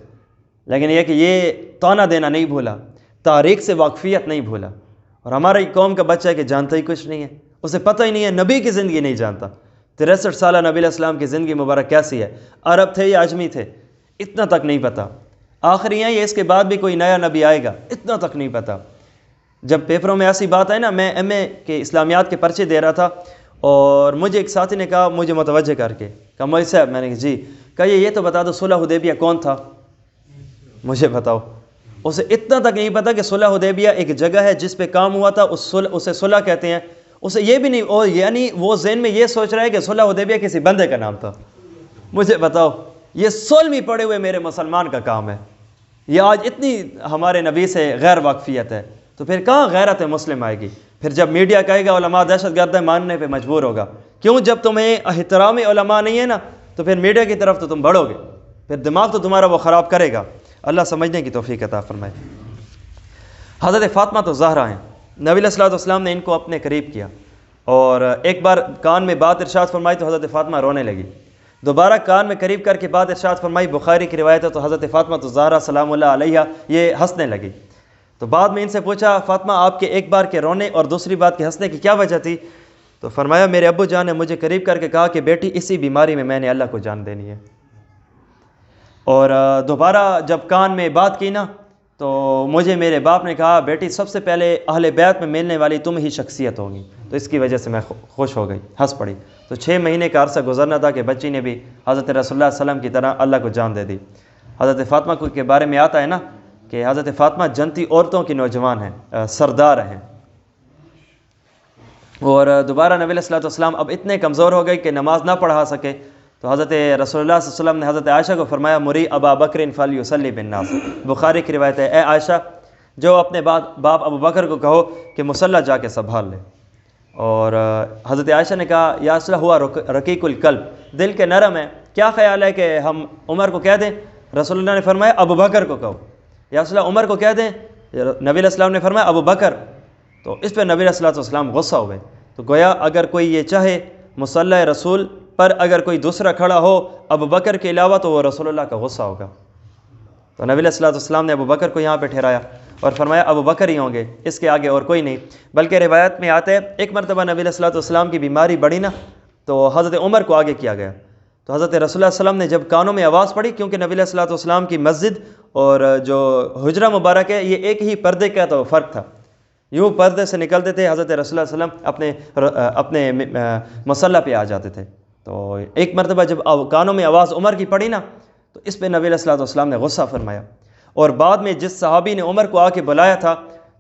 لیکن یہ کہ یہ طعنہ دینا نہیں بھولا، تاریخ سے واقفیت نہیں بھولا۔ اور ہماری قوم کا بچہ ہے کہ جانتا ہی کچھ نہیں ہے، اسے پتہ ہی نہیں ہے، نبی کی زندگی نہیں جانتا۔ 63 سالہ نبی علیہ السلام کی زندگی مبارک کیسی ہے، عرب تھے یا عجمی تھے، اتنا تک نہیں پتہ۔ آخری ہیں یہ، اس کے بعد بھی کوئی نیا نبی آئے گا، اتنا تک نہیں پتہ۔ جب پیپروں میں ایسی بات ہے نا، میں ایم اے کے اسلامیات کے پرچے دے رہا تھا اور مجھے ایک ساتھی نے کہا، مجھے متوجہ کر کے کہا مولوی صاحب، میں نے کہا جی، کہا یہ تو بتا دو صلح حدیبیہ کون تھا؟ مجھے بتاؤ۔ اسے اتنا تک نہیں پتا کہ صلح حدیبیہ ایک جگہ ہے جس پہ کام ہوا تھا، اسے صلح کہتے ہیں۔ اسے یہ بھی نہیں، یعنی وہ ذہن میں یہ سوچ رہا ہے کہ صلح حدیبیہ کسی بندے کا نام تھا۔ مجھے بتاؤ، یہ سولہویں پڑے ہوئے میرے مسلمان کا کام ہے، یہ آج اتنی ہمارے نبی سے غیر واقفیت ہے، تو پھر کہاں غیرت مسلم آئے گی؟ پھر جب میڈیا کہے گا علماء دہشت گرد ہیں، ماننے پہ مجبور ہوگا۔ کیوں؟ جب تمہیں احترام علماء نہیں ہے نا، تو پھر میڈیا کی طرف تو تم بڑھو گے، پھر دماغ تو تمہارا وہ خراب کرے گا۔ اللہ سمجھنے کی توفیق عطا فرمائے۔ حضرت فاطمہ تو زہرا ہیں، نبی علیہ الصلوۃ والسلام نے ان کو اپنے قریب کیا، اور ایک بار کان میں بات ارشاد فرمائی تو حضرت فاطمہ رونے لگی، دوبارہ کان میں قریب کر کے بات ارشاد فرمائی، بخاری کی روایت ہے، تو حضرت فاطمہ تو زہرا سلام اللہ علیہا یہ ہنسنے لگی۔ تو بعد میں ان سے پوچھا، فاطمہ آپ کے ایک بار کے رونے اور دوسری بات کے ہنسنے کی کیا وجہ تھی؟ تو فرمایا میرے ابو جان نے مجھے قریب کر کے کہا کہ بیٹی اسی بیماری میں نے اللہ کو جان دینی ہے۔ اور دوبارہ جب کان میں بات کی نا، تو مجھے میرے باپ نے کہا بیٹی سب سے پہلے اہل بیت میں ملنے والی تم ہی شخصیت ہوگی، تو اس کی وجہ سے میں خوش ہو گئی، ہنس پڑی۔ تو 6 مہینے کا عرصہ گزرنا تھا کہ بچی نے بھی حضرت رسول اللہ علیہ وسلم کی طرح اللہ کو جان دے دی۔ حضرت فاطمہ کے بارے میں آتا ہے نا کہ حضرت فاطمہ جنتی عورتوں کی نوجوان ہیں، سردار ہیں۔ اور دوبارہ نبی علیہ الصلوۃ والسلام اب اتنے کمزور ہو گئے کہ نماز نہ پڑھا سکے، تو حضرت رسول اللہ صلی اللہ علیہ وسلم نے حضرت عائشہ کو فرمایا مری ابا بکر فلیصلی بالناس، بخاری کی روایت ہے، اے عائشہ جو اپنے باپ ابو بکر کو کہو کہ مصلی جا کے سنبھال لے۔ اور حضرت عائشہ نے کہا یا رسول اللہ ہوا رقیق القلب، دل کے نرم ہے، کیا خیال ہے کہ ہم عمر کو کہہ دیں؟ رسول اللہ نے فرمایا ابو بکر کو کہو۔ یا رسول اللہ عمر کو کہہ دیں؟ نبی علیہ السلام نے فرمایا ابو بکر۔ تو اس پہ نبی علیہ السلام غصہ ہوئے، تو گویا اگر کوئی یہ چاہے مصلی رسول پر اگر کوئی دوسرا کھڑا ہو ابو بکر کے علاوہ تو وہ رسول اللہ کا غصہ ہوگا۔ تو نبی علیہ السلام نے ابو بکر کو یہاں پہ ٹھہرایا اور فرمایا ابو بکر ہی ہوں گے، اس کے آگے اور کوئی نہیں۔ بلکہ روایت میں آتا ہے ایک مرتبہ نبی علیہ السلام کی بیماری بڑھی نا، تو حضرت عمر کو آگے کیا گیا، تو حضرت رسول اللہ صلی اللہ علیہ وسلم نے جب کانوں میں آواز پڑی، کیونکہ نبی علیہ السلام کی مسجد اور جو حجرہ مبارک ہے یہ ایک ہی پردے کا تو فرق تھا، یوں پردے سے نکلتے تھے، حضرت رسول اللہ صلی اللہ علیہ وسلم اپنے مصلی پہ آ جاتے تھے۔ تو ایک مرتبہ جب کانوں میں آواز عمر کی پڑی نا، تو اس پہ نبی علیہ السلام نے غصہ فرمایا، اور بعد میں جس صحابی نے عمر کو آ کے بلایا تھا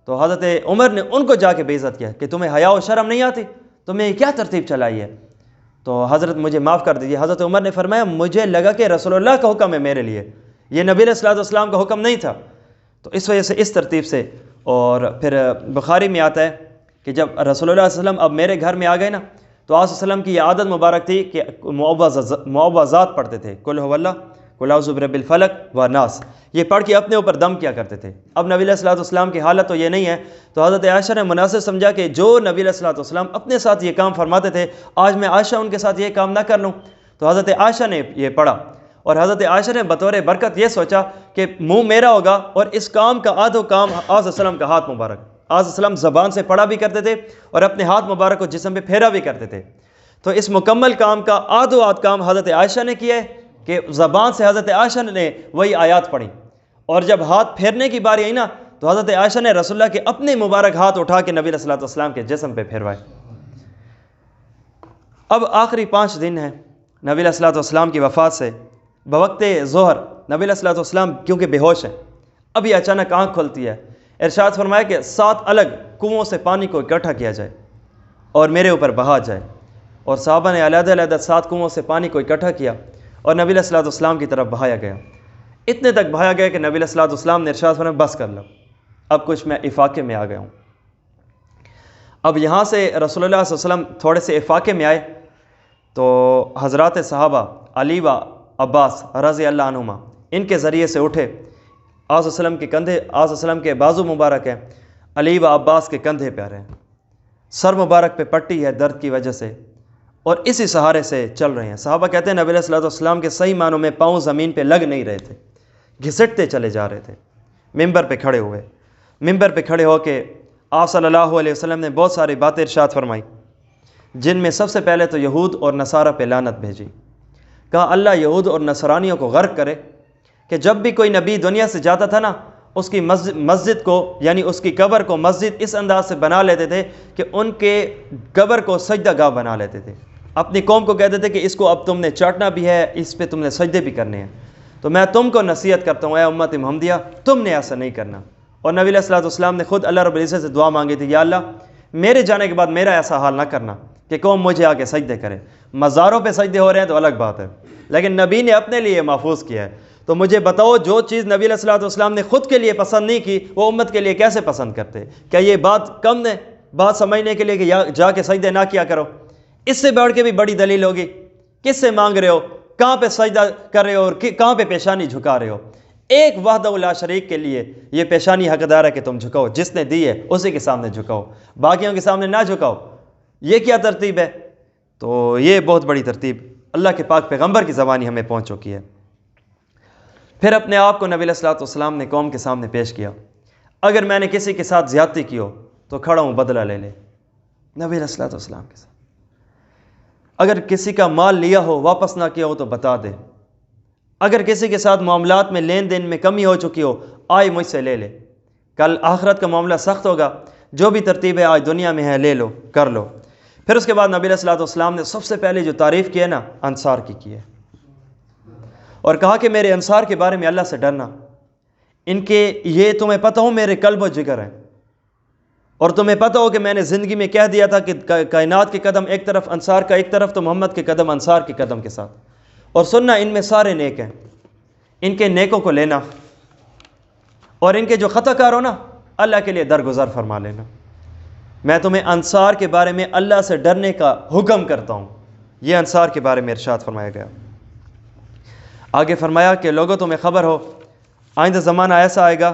تو حضرت عمر نے ان کو جا کے بے عزت کیا کہ تمہیں حیا و شرم نہیں آتی، تمہیں کیا ترتیب چلائی ہے؟ تو حضرت مجھے معاف کر دیجیے۔ حضرت عمر نے فرمایا مجھے لگا کہ رسول اللہ کا حکم ہے میرے لیے، یہ نبی علیہ السلام کا حکم نہیں تھا، تو اس وجہ سے اس ترتیب سے۔ اور پھر بخاری میں آتا ہے کہ جب رسول اللہ صلی اللہ علیہ وسلم اب میرے گھر میں آ گئے نا، تو آپ صلی اللہ علیہ وسلم کی یہ عادت مبارک تھی کہ معوذات پڑھتے تھے، قل هو اللہ، قل اعوذ برب الفلق والناس، یہ پڑھ کے اپنے اوپر دم کیا کرتے تھے۔ اب نبی علیہ الصلوۃ والسلام کی حالت تو یہ نہیں ہے، تو حضرت عائشہ نے مناسب سمجھا کہ جو نبی علیہ الصلوۃ والسلام اپنے ساتھ یہ کام فرماتے تھے، آج میں عائشہ ان کے ساتھ یہ کام نہ کر لوں، تو حضرت عائشہ نے یہ پڑھا، اور حضرت عائشہ نے بطور برکت یہ سوچا کہ منہ میرا ہوگا اور اس کام کا آدھو کام آج صلی اللہ علیہ وسلم کا ہاتھ مبارک، آج صلی اللہ علیہ وسلم زبان سے پڑھا بھی کرتے تھے اور اپنے ہاتھ مبارک کو جسم پہ پھیرا بھی کرتے تھے، تو اس مکمل کام کا آدھو آدھ کام حضرت عائشہ نے کیا ہے کہ زبان سے حضرت عائشہ نے وہی آیات پڑھی، اور جب ہاتھ پھیرنے کی باری آئی نا، تو حضرت عائشہ نے رسول اللہ کے اپنے مبارک ہاتھ اٹھا کے نبی علیہ الصلوۃ والسلام کے جسم پہ پھیروائے۔ اب آخری 5 دن ہیں نبی علیہ الصلوۃ والسلام کی وفات سے، بوقت ظہر نبی علیہ الصلوۃ والسلام کیونکہ بے ہوش ہیں، ابھی اچانک آنکھ کھلتی ہے، ارشاد فرمایا کہ 7 الگ کنوؤں سے پانی کو اکٹھا کیا جائے اور میرے اوپر بہا جائے، اور صحابہ نے علیحدہ علیحدہ 7 کنوؤں سے پانی کو اکٹھا کیا اور نبی علیہ الصلوۃ والسلام کی طرف بہایا گیا، اتنے تک بہایا گیا کہ نبی علیہ الصلوۃ والسلام نے ارشاد فرمایا بس کر لو، اب کچھ میں افاقے میں آ گیا ہوں۔ اب یہاں سے رسول اللہ صلی اللہ علیہ وسلم تھوڑے سے افاقے میں آئے، تو حضرات صحابہ علی و عباس رضی اللہ عنہما ان کے ذریعے سے اٹھے، آج وسلم کے کندھے، آج وسلم کے بازو مبارک ہیں، علی و عباس کے کندھے پہ رہے ہیں، سر مبارک پہ پٹی ہے درد کی وجہ سے، اور اسی سہارے سے چل رہے ہیں۔ صحابہ کہتے ہیں نبی علیہ الصلوۃ والسلام کے صحیح معنوں میں پاؤں زمین پہ لگ نہیں رہے تھے، گھسٹتے چلے جا رہے تھے۔ ممبر پہ کھڑے ہوئے، ممبر پہ کھڑے ہو کے آپ صلی اللہ علیہ وسلم نے بہت ساری باتیں ارشاد فرمائی، جن میں سب سے پہلے تو یہود اور نصارہ پہ لعنت بھیجی، کہا اللہ یہود اور نصرانیوں کو غرق کرے کہ جب بھی کوئی نبی دنیا سے جاتا تھا نا، اس کی مسجد کو یعنی اس کی قبر کو مسجد اس انداز سے بنا لیتے تھے کہ ان کے قبر کو سجدہ گاہ بنا لیتے تھے، اپنی قوم کو کہتے تھے کہ اس کو اب تم نے چاٹنا بھی ہے، اس پہ تم نے سجدے بھی کرنے ہیں، تو میں تم کو نصیحت کرتا ہوں اے امت محمدیہ، تم نے ایسا نہیں کرنا۔ اور نبی علیہ الصلوۃ والسلام نے خود اللہ رب العزت سے دعا مانگی تھی، یا اللہ میرے جانے کے بعد میرا ایسا حال نہ کرنا کہ قوم مجھے آ کے سجدے کرے۔ مزاروں پہ سجدے ہو رہے ہیں تو الگ بات ہے، لیکن نبی نے اپنے لیے محفوظ کیا ہے، تو مجھے بتاؤ جو چیز نبی علیہ الصلوۃ والسلام نے خود کے لیے پسند نہیں کی، وہ امت کے لیے کیسے پسند کرتے؟ کیا یہ بات کم ہے بات سمجھنے کے لیے کہ جا کے سجدے نہ کیا کرو؟ اس سے بڑھ کے بھی بڑی دلیل ہوگی، کس سے مانگ رہے ہو، کہاں پہ سجدہ کر رہے ہو اور کہاں پہ پیشانی جھکا رہے ہو؟ ایک وحدہ لا شریک کے لیے یہ پیشانی حقدار ہے کہ تم جھکاؤ، جس نے دی ہے اسی کے سامنے جھکاؤ، باقیوں کے سامنے نہ جھکاؤ۔ یہ کیا ترتیب ہے؟ تو یہ بہت بڑی ترتیب اللہ کے پاک پیغمبر کی زبانی ہمیں پہنچ چکی ہے۔ پھر اپنے آپ کو نبی علیہ الصلوۃ والسلام نے قوم کے سامنے پیش کیا، اگر میں نے کسی کے ساتھ زیادتی کی ہو تو کھڑا ہوں بدلہ لے لے، نبی علیہ الصلوۃ والسلام کے ساتھ۔ اگر کسی کا مال لیا ہو واپس نہ کیا ہو تو بتا دے، اگر کسی کے ساتھ معاملات میں لین دین میں کمی ہو چکی ہو آئے مجھ سے لے لے، کل آخرت کا معاملہ سخت ہوگا، جو بھی ترتیب ہے آج دنیا میں ہے لے لو، کر لو۔ پھر اس کے بعد نبی علیہ الصلوۃ والسلام نے سب سے پہلے جو تعریف کی ہے نا، انصار کی ہے، اور کہا کہ میرے انصار کے بارے میں اللہ سے ڈرنا، ان کے یہ تمہیں پتہ ہو میرے قلب و جگر ہیں، اور تمہیں پتہ ہو کہ میں نے زندگی میں کہہ دیا تھا کہ کائنات کے قدم ایک طرف انصار کا ایک طرف، تو محمد کے قدم انصار کے قدم کے ساتھ، اور سننا ان میں سارے نیک ہیں، ان کے نیکوں کو لینا، اور ان کے جو خطا کار ہو نا اللہ کے لیے درگزر فرما لینا۔ میں تمہیں انصار کے بارے میں اللہ سے ڈرنے کا حکم کرتا ہوں، یہ انصار کے بارے میں ارشاد فرمایا گیا۔ آگے فرمایا کہ لوگوں تمہیں خبر ہو آئندہ زمانہ ایسا آئے گا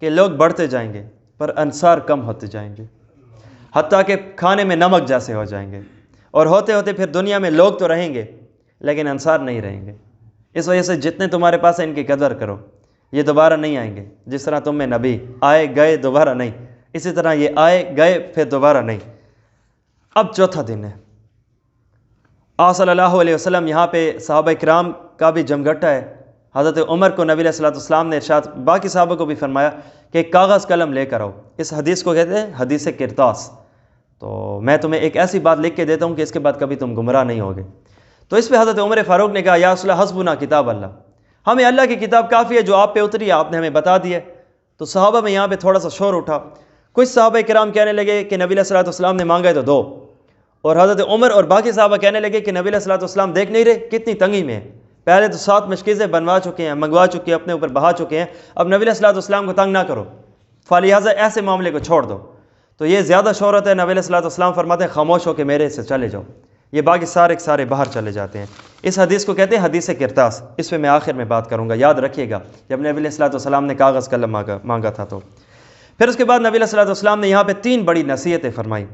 کہ لوگ بڑھتے جائیں گے پر انصار کم ہوتے جائیں گے، حتیٰ کہ کھانے میں نمک جیسے ہو جائیں گے، اور ہوتے ہوتے پھر دنیا میں لوگ تو رہیں گے لیکن انصار نہیں رہیں گے۔ اس وجہ سے جتنے تمہارے پاس ہیں ان کی قدر کرو، یہ دوبارہ نہیں آئیں گے، جس طرح تم میں نبی آئے گئے دوبارہ نہیں، اسی طرح یہ آئے گئے پھر دوبارہ نہیں۔ اب چوتھا دن ہے، آپ صلی اللہ علیہ وسلم یہاں پہ صحابہ کرام کا بھی جمگٹا ہے۔ حضرت عمر کو نبی علیہ الصلوۃ والسلام نے ارشاد، باقی صحابہ کو بھی فرمایا کہ کاغذ قلم لے کر آؤ، اس حدیث کو کہتے ہیں حدیث کرتاس، تو میں تمہیں ایک ایسی بات لکھ کے دیتا ہوں کہ اس کے بعد کبھی تم گمراہ نہیں ہوگے۔ تو اس پہ حضرت عمر فاروق نے کہا یا رسول اللہ حسبنا کتاب اللہ، ہمیں اللہ کی کتاب کافی ہے جو آپ پہ اتری ہے، آپ نے ہمیں بتا دی ہے۔ تو صحابہ میں یہاں پہ تھوڑا سا شور اٹھا، کچھ صحابہ کرام کہنے لگے کہ نبی علیہ الصلوۃ والسلام نے مانگا ہے تو دو، اور حضرت عمر اور باقی صحابہ کہنے لگے کہ نبی علیہ الصلوۃ والسلام دیکھ نہیں رہے کتنی تنگی میں ہے، پہلے تو 7 مشکیزیں بنوا چکے ہیں، منگوا چکے ہیں، اپنے اوپر بہا چکے ہیں، اب نبی علیہ الصلوۃ والسلام کو تنگ نہ کرو، فلہذا ایسے معاملے کو چھوڑ دو۔ تو یہ زیادہ شہرت ہے، نبی علیہ الصلوۃ والسلام فرماتے ہیں خاموش ہو کے میرے سے چلے جاؤ، یہ باقی سارے باہر چلے جاتے ہیں۔ اس حدیث کو کہتے ہیں حدیث کرتاس، اس پہ میں آخر میں بات کروں گا، یاد رکھیے گا جب نبی علیہ الصلوۃ والسلام نے کاغذ قلم مانگا تھا تو۔ پھر اس کے بعد نبی علیہ الصلوۃ والسلام نے یہاں پہ 3 بڑی نصیحتیں فرمائی۔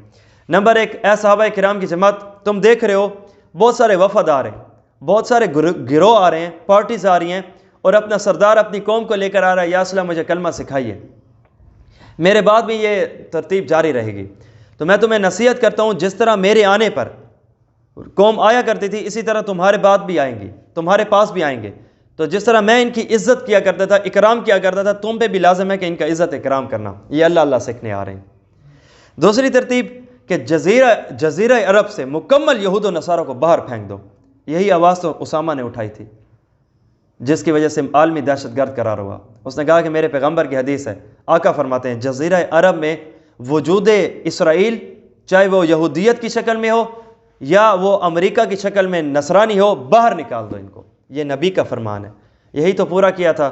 نمبر 1، اے صحابہ کرام کی جماعت، تم دیکھ رہے ہو بہت سارے وفد آ رہے ہیں، بہت سارے گروہ آ رہے ہیں، پارٹیز آ رہی ہیں، اور اپنا سردار اپنی قوم کو لے کر آ رہا ہے، یا اسلام مجھے کلمہ سکھائیے، میرے بعد بھی یہ ترتیب جاری رہے گی۔ تو میں تمہیں نصیحت کرتا ہوں، جس طرح میرے آنے پر قوم آیا کرتی تھی، اسی طرح تمہارے بعد بھی آئیں گی، تمہارے پاس بھی آئیں گے۔ تو جس طرح میں ان کی عزت کیا کرتا تھا، اکرام کیا کرتا تھا، تم پہ بھی لازم ہے کہ ان کا عزت اکرام کرنا۔ یہ اللہ سیکھنے آ رہے ہیں۔ دوسری ترتیب کہ جزیرہ عرب سے مکمل یہود و نصارہ کو باہر پھینک دو۔ یہی آواز تو اسامہ نے اٹھائی تھی، جس کی وجہ سے عالمی دہشت گرد قرار ہوا۔ اس نے کہا کہ میرے پیغمبر کی حدیث ہے، آقا فرماتے ہیں جزیرہ عرب میں وجود اسرائیل، چاہے وہ یہودیت کی شکل میں ہو یا وہ امریکہ کی شکل میں نصرانی ہو، باہر نکال دو ان کو۔ یہ نبی کا فرمان ہے، یہی تو پورا کیا تھا،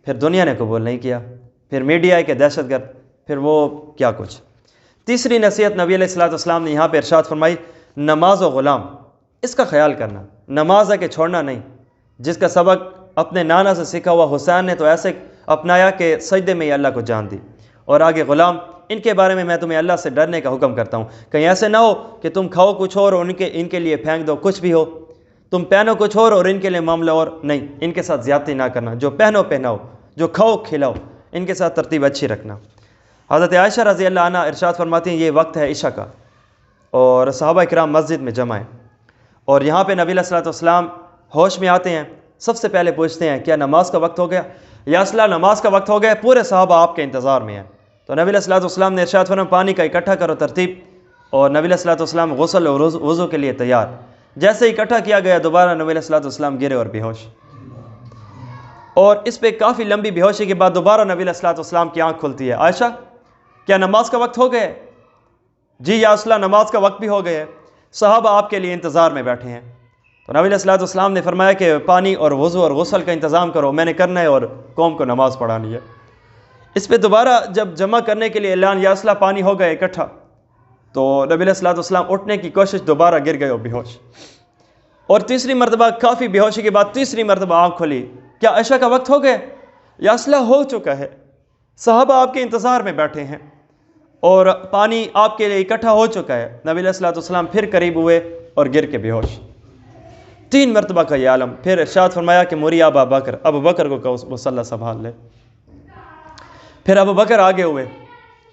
پھر دنیا نے قبول نہیں کیا، پھر میڈیا کے دہشت گرد، پھر وہ کیا کچھ۔ تیسری نصیحت نبی علیہ الصلوۃ والسلام نے یہاں پہ ارشاد فرمائی، نماز و غلام، اس کا خیال کرنا، نماز ہے کہ چھوڑنا نہیں۔ جس کا سبق اپنے نانا سے سیکھا ہوا حسین نے تو ایسے اپنایا کہ سجدے میں ہی اللہ کو جان دی۔ اور آگے غلام، ان کے بارے میں میں تمہیں اللہ سے ڈرنے کا حکم کرتا ہوں، کہیں ایسے نہ ہو کہ تم کھاؤ کچھ اور ان کے لیے پھینک دو کچھ بھی ہو، تم پہنو کچھ اور ان کے لیے معاملہ اور، نہیں، ان کے ساتھ زیادتی نہ کرنا، جو پہنو پہناؤ، جو کھاؤ کھلاؤ، ان کے ساتھ ترتیب اچھی رکھنا۔ حضرت عائشہ رضی اللہ عنہ ارشاد فرماتی ہیں یہ وقت ہے عشاء کا، اور صحابہ کرام مسجد میں جمع ہیں، اور یہاں پہ نبی علیہ الصلوۃ والسلام ہوش میں آتے ہیں، سب سے پہلے پوچھتے ہیں کیا نماز کا وقت ہو گیا؟ یا اصلاح نماز کا وقت ہو گیا؟ پورے صحابہ آپ کے انتظار میں ہیں۔ تو نبی علیہ الصلوۃ والسلام نے ارشاد فرمایا پانی کا اکٹھا کرو ترتیب، اور نبی علیہ الصلوۃ والسلام غسل اور وضو کے لیے تیار۔ جیسے ہی اکٹھا کیا گیا، دوبارہ نبی علیہ الصلوۃ والسلام گرے اور بے ہوش، اور اس پہ کافی لمبی بے ہوشی کے بعد دوبارہ نبی علیہ الصلوۃ والسلام کی آنکھ کھلتی ہے، عائشہ کیا نماز کا وقت ہو گیا؟ جی یا اصلاح نماز کا وقت بھی ہو گیا ہے، صحابہ آپ کے لیے انتظار میں بیٹھے ہیں۔ تو نبی علیہ الصلوۃ والسلام نے فرمایا کہ پانی اور وضو اور غسل کا انتظام کرو، میں نے کرنا ہے اور قوم کو نماز پڑھانی ہے۔ اس پہ دوبارہ جب جمع کرنے کے لیے اعلان یا اصلاح پانی ہو گیا اکٹھا، تو نبی علیہ الصلوۃ والسلام اٹھنے کی کوشش، دوبارہ گر گئے اور بے ہوش، اور تیسری مرتبہ کافی بے ہوشی کے بعد تیسری مرتبہ آنکھ کھلی، کیا عشاء کا وقت ہو گیا؟ یا اصلاح ہو چکا ہے، صحابہ آپ کے انتظار میں بیٹھے ہیں اور پانی آپ کے لیے اکٹھا ہو چکا ہے۔ نبی علیہ الصلوۃ والسلام پھر قریب ہوئے اور گر کے بے ہوش، 3 مرتبہ کا یہ عالم۔ پھر ارشاد فرمایا کہ موری ابا بکر کو مصلی سنبھال لے۔ پھر ابو بکر آگے ہوئے،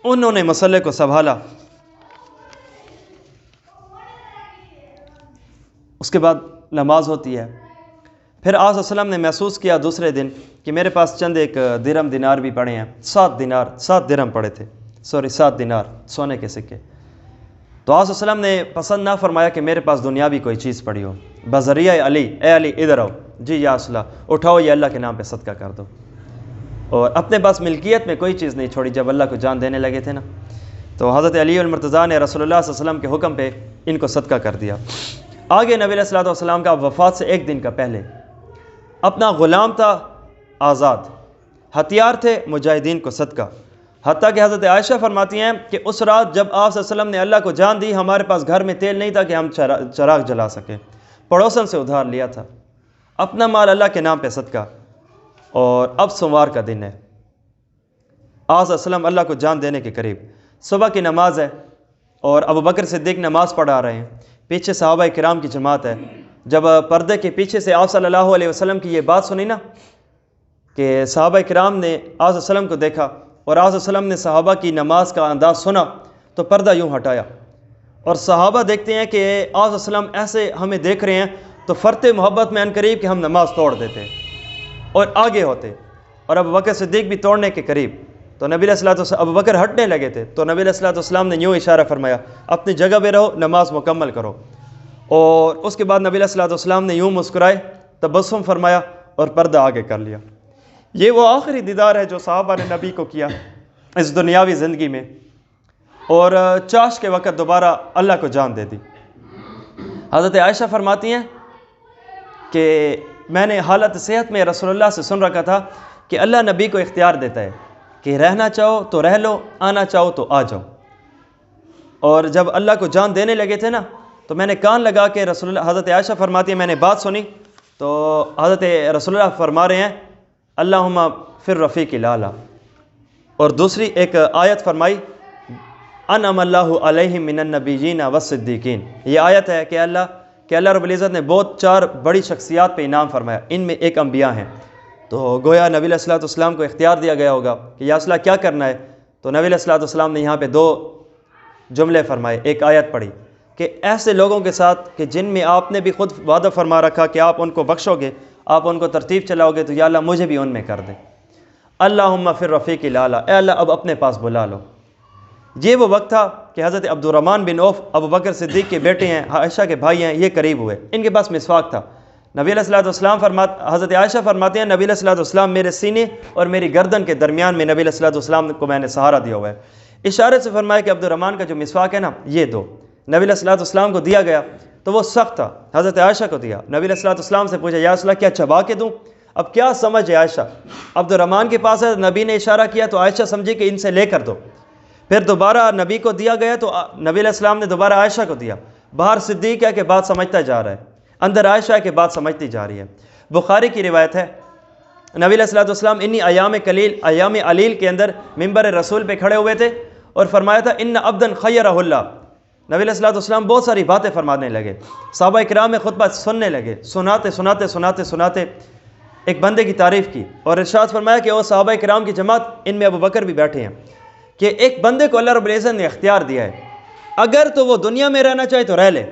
انہوں نے مصلی کو سنبھالا۔ اس کے بعد نماز ہوتی ہے۔ پھر آج وسلم نے محسوس کیا دوسرے دن کہ میرے پاس چند ایک درم دینار بھی پڑے ہیں، 7 درم پڑے تھے، 7 دینار سونے کے سکے۔ تو آج وسلم نے پسند نہ فرمایا کہ میرے پاس دنیاوی کوئی چیز پڑی ہو، بذریعہ علی، اے علی ادھر آؤ، جی یا اصلاح اٹھاؤ، یہ اللہ کے نام پہ صدقہ کر دو۔ اور اپنے پاس ملکیت میں کوئی چیز نہیں چھوڑی جب اللہ کو جان دینے لگے تھے نا، تو حضرت علی المرتضیٰ نے رسول اللہ صلی اللہ علیہ وسلم کے حکم پہ ان کو صدقہ کر دیا۔ آگے نبی علیہ الصلوۃ والسلام کا وفات سے 1 دن کا پہلے اپنا غلام تھا آزاد، ہتھیار تھے مجاہدین کو صدقہ، حتیٰ کہ حضرت عائشہ فرماتی ہیں کہ اس رات جب آپ صلی اللہ علیہ وسلم نے اللہ کو جان دی، ہمارے پاس گھر میں تیل نہیں تھا کہ ہم چراغ جلا سکیں، پڑوسن سے ادھار لیا تھا، اپنا مال اللہ کے نام پہ صدقہ۔ اور اب سوموار کا دن ہے، آپ صلی اللہ علیہ وسلم اللہ کو جان دینے کے قریب، صبح کی نماز ہے اور ابو بکر صدیق نماز پڑھا رہے ہیں، پیچھے صحابہ کرام کی جماعت ہے۔ جب پردے کے پیچھے سے آپ صلی اللہ علیہ وسلم کی یہ بات سنی نا کہ صحابہ کرام نے آپ صلی اللہ علیہ وسلم کو دیکھا اور آپ صلی اللہ علیہ وسلم نے صحابہ کی نماز کا انداز سنا، تو پردہ یوں ہٹایا، اور صحابہ دیکھتے ہیں کہ آپ صلی اللہ علیہ وسلم ایسے ہمیں دیکھ رہے ہیں، تو فرتے محبت میں عنقریب کہ ہم نماز توڑ دیتے اور آگے ہوتے، اور ابو بکر صدیق بھی توڑنے کے قریب۔ تو نبی علیہ الصلوۃ والسلام، ابو بکر ہٹنے لگے تھے، تو نبی علیہ الصلوۃ والسلام نے یوں اشارہ فرمایا اپنی جگہ پہ رہو، نماز مکمل کرو۔ اور اس کے بعد نبی علیہ الصلوۃ والسلام نے یوں مسکرائے، تبسم فرمایا اور پردہ آگے کر لیا۔ یہ وہ آخری دیدار ہے جو صحابہ نے نبی کو کیا اس دنیاوی زندگی میں، اور چاش کے وقت دوبارہ اللہ کو جان دے دی۔ حضرت عائشہ فرماتی ہیں کہ میں نے حالت صحت میں رسول اللہ سے سن رکھا تھا کہ اللہ نبی کو اختیار دیتا ہے کہ رہنا چاہو تو رہ لو، آنا چاہو تو آ جاؤ۔ اور جب اللہ کو جان دینے لگے تھے نا تو میں نے کان لگا کے رسول اللہ، حضرت عائشہ فرماتی ہیں میں نے بات سنی تو حضرت رسول اللہ فرما رہے ہیں اللہم فی الرفیق الاعلی، اور دوسری ایک آیت فرمائی انعم اللہ علیہم من النبیین والصدیقین، یہ آیت ہے کہ اللہ رب العزت نے بہت 4 بڑی شخصیات پہ انعام فرمایا، ان میں ایک انبیاء ہیں۔ تو گویا نبی علیہ الصلوۃ والسلام کو اختیار دیا گیا ہوگا کہ یا رسول اللہ کیا کرنا ہے، تو نبی علیہ الصلوۃ والسلام نے یہاں پہ 2 جملے فرمائے، ایک آیت پڑھی کہ ایسے لوگوں کے ساتھ کہ جن میں آپ نے بھی خود وعدہ فرما رکھا کہ آپ ان کو بخشو گے، آپ ان کو ترتیب چلاؤ گے، تو یا اللہ مجھے بھی ان میں کر دے۔ اللہم فی الرفیق الاعلی، اے اللہ اب اپنے پاس بلا لو۔ یہ وہ وقت تھا کہ حضرت عبد الرحمن بن عوف ابو بکر صدیق کے بیٹے ہیں، عائشہ کے بھائی ہیں، یہ قریب ہوئے، ان کے پاس مسواک تھا۔ نبی علیہ الصلوۃ والسلام حضرت عائشہ فرماتے ہیں نبی علیہ الصلوۃ والسلام میرے سینے اور میری گردن کے درمیان میں نبی علیہ الصلوۃ والسلام کو میں نے سہارا دیا ہوا ہے، اشارے سے فرمایا کہ عبد الرحمن کا جو مسواک ہے نا یہ دو۔ نبی علیہ الصلوۃ والسلام کو دیا گیا تو وہ سخت تھا، حضرت عائشہ کو دیا۔ نبی علیہ الصلوۃ والسلام سے پوچھا یا رسول اللہ کیا چبا کے دوں؟ اب کیا سمجھ ہے عائشہ، عبد الرحمن کے پاس ہے، نبی نے اشارہ کیا تو عائشہ سمجھی کہ ان سے لے کر دو۔ پھر دوبارہ نبی کو دیا گیا تو نبی علیہ السلام نے دوبارہ عائشہ کو دیا۔ باہر صدیق ہے کہ بات سمجھتا جا رہا ہے، اندر عائشہ ہے کہ بات سمجھتی جا رہی ہے۔ بخاری کی روایت ہے نبی علیہ الصلوۃ والسلام انہی ایام علیل کے اندر ممبر رسول پہ کھڑے ہوئے تھے اور فرمایا تھا ان عبدا خیرہ اللہ۔ نبی علیہ الصلوۃ والسلام بہت ساری باتیں فرمانے لگے، صحابہ کرام میں خطبہ سننے لگے، سناتے ایک بندے کی تعریف کی اور ارشاد فرمایا کہ وہ صحابہ کرام کی جماعت، ان میں ابو بکر بھی بیٹھے ہیں، کہ ایک بندے کو اللہ رب العزت نے اختیار دیا ہے، اگر تو وہ دنیا میں رہنا چاہے تو رہ لے،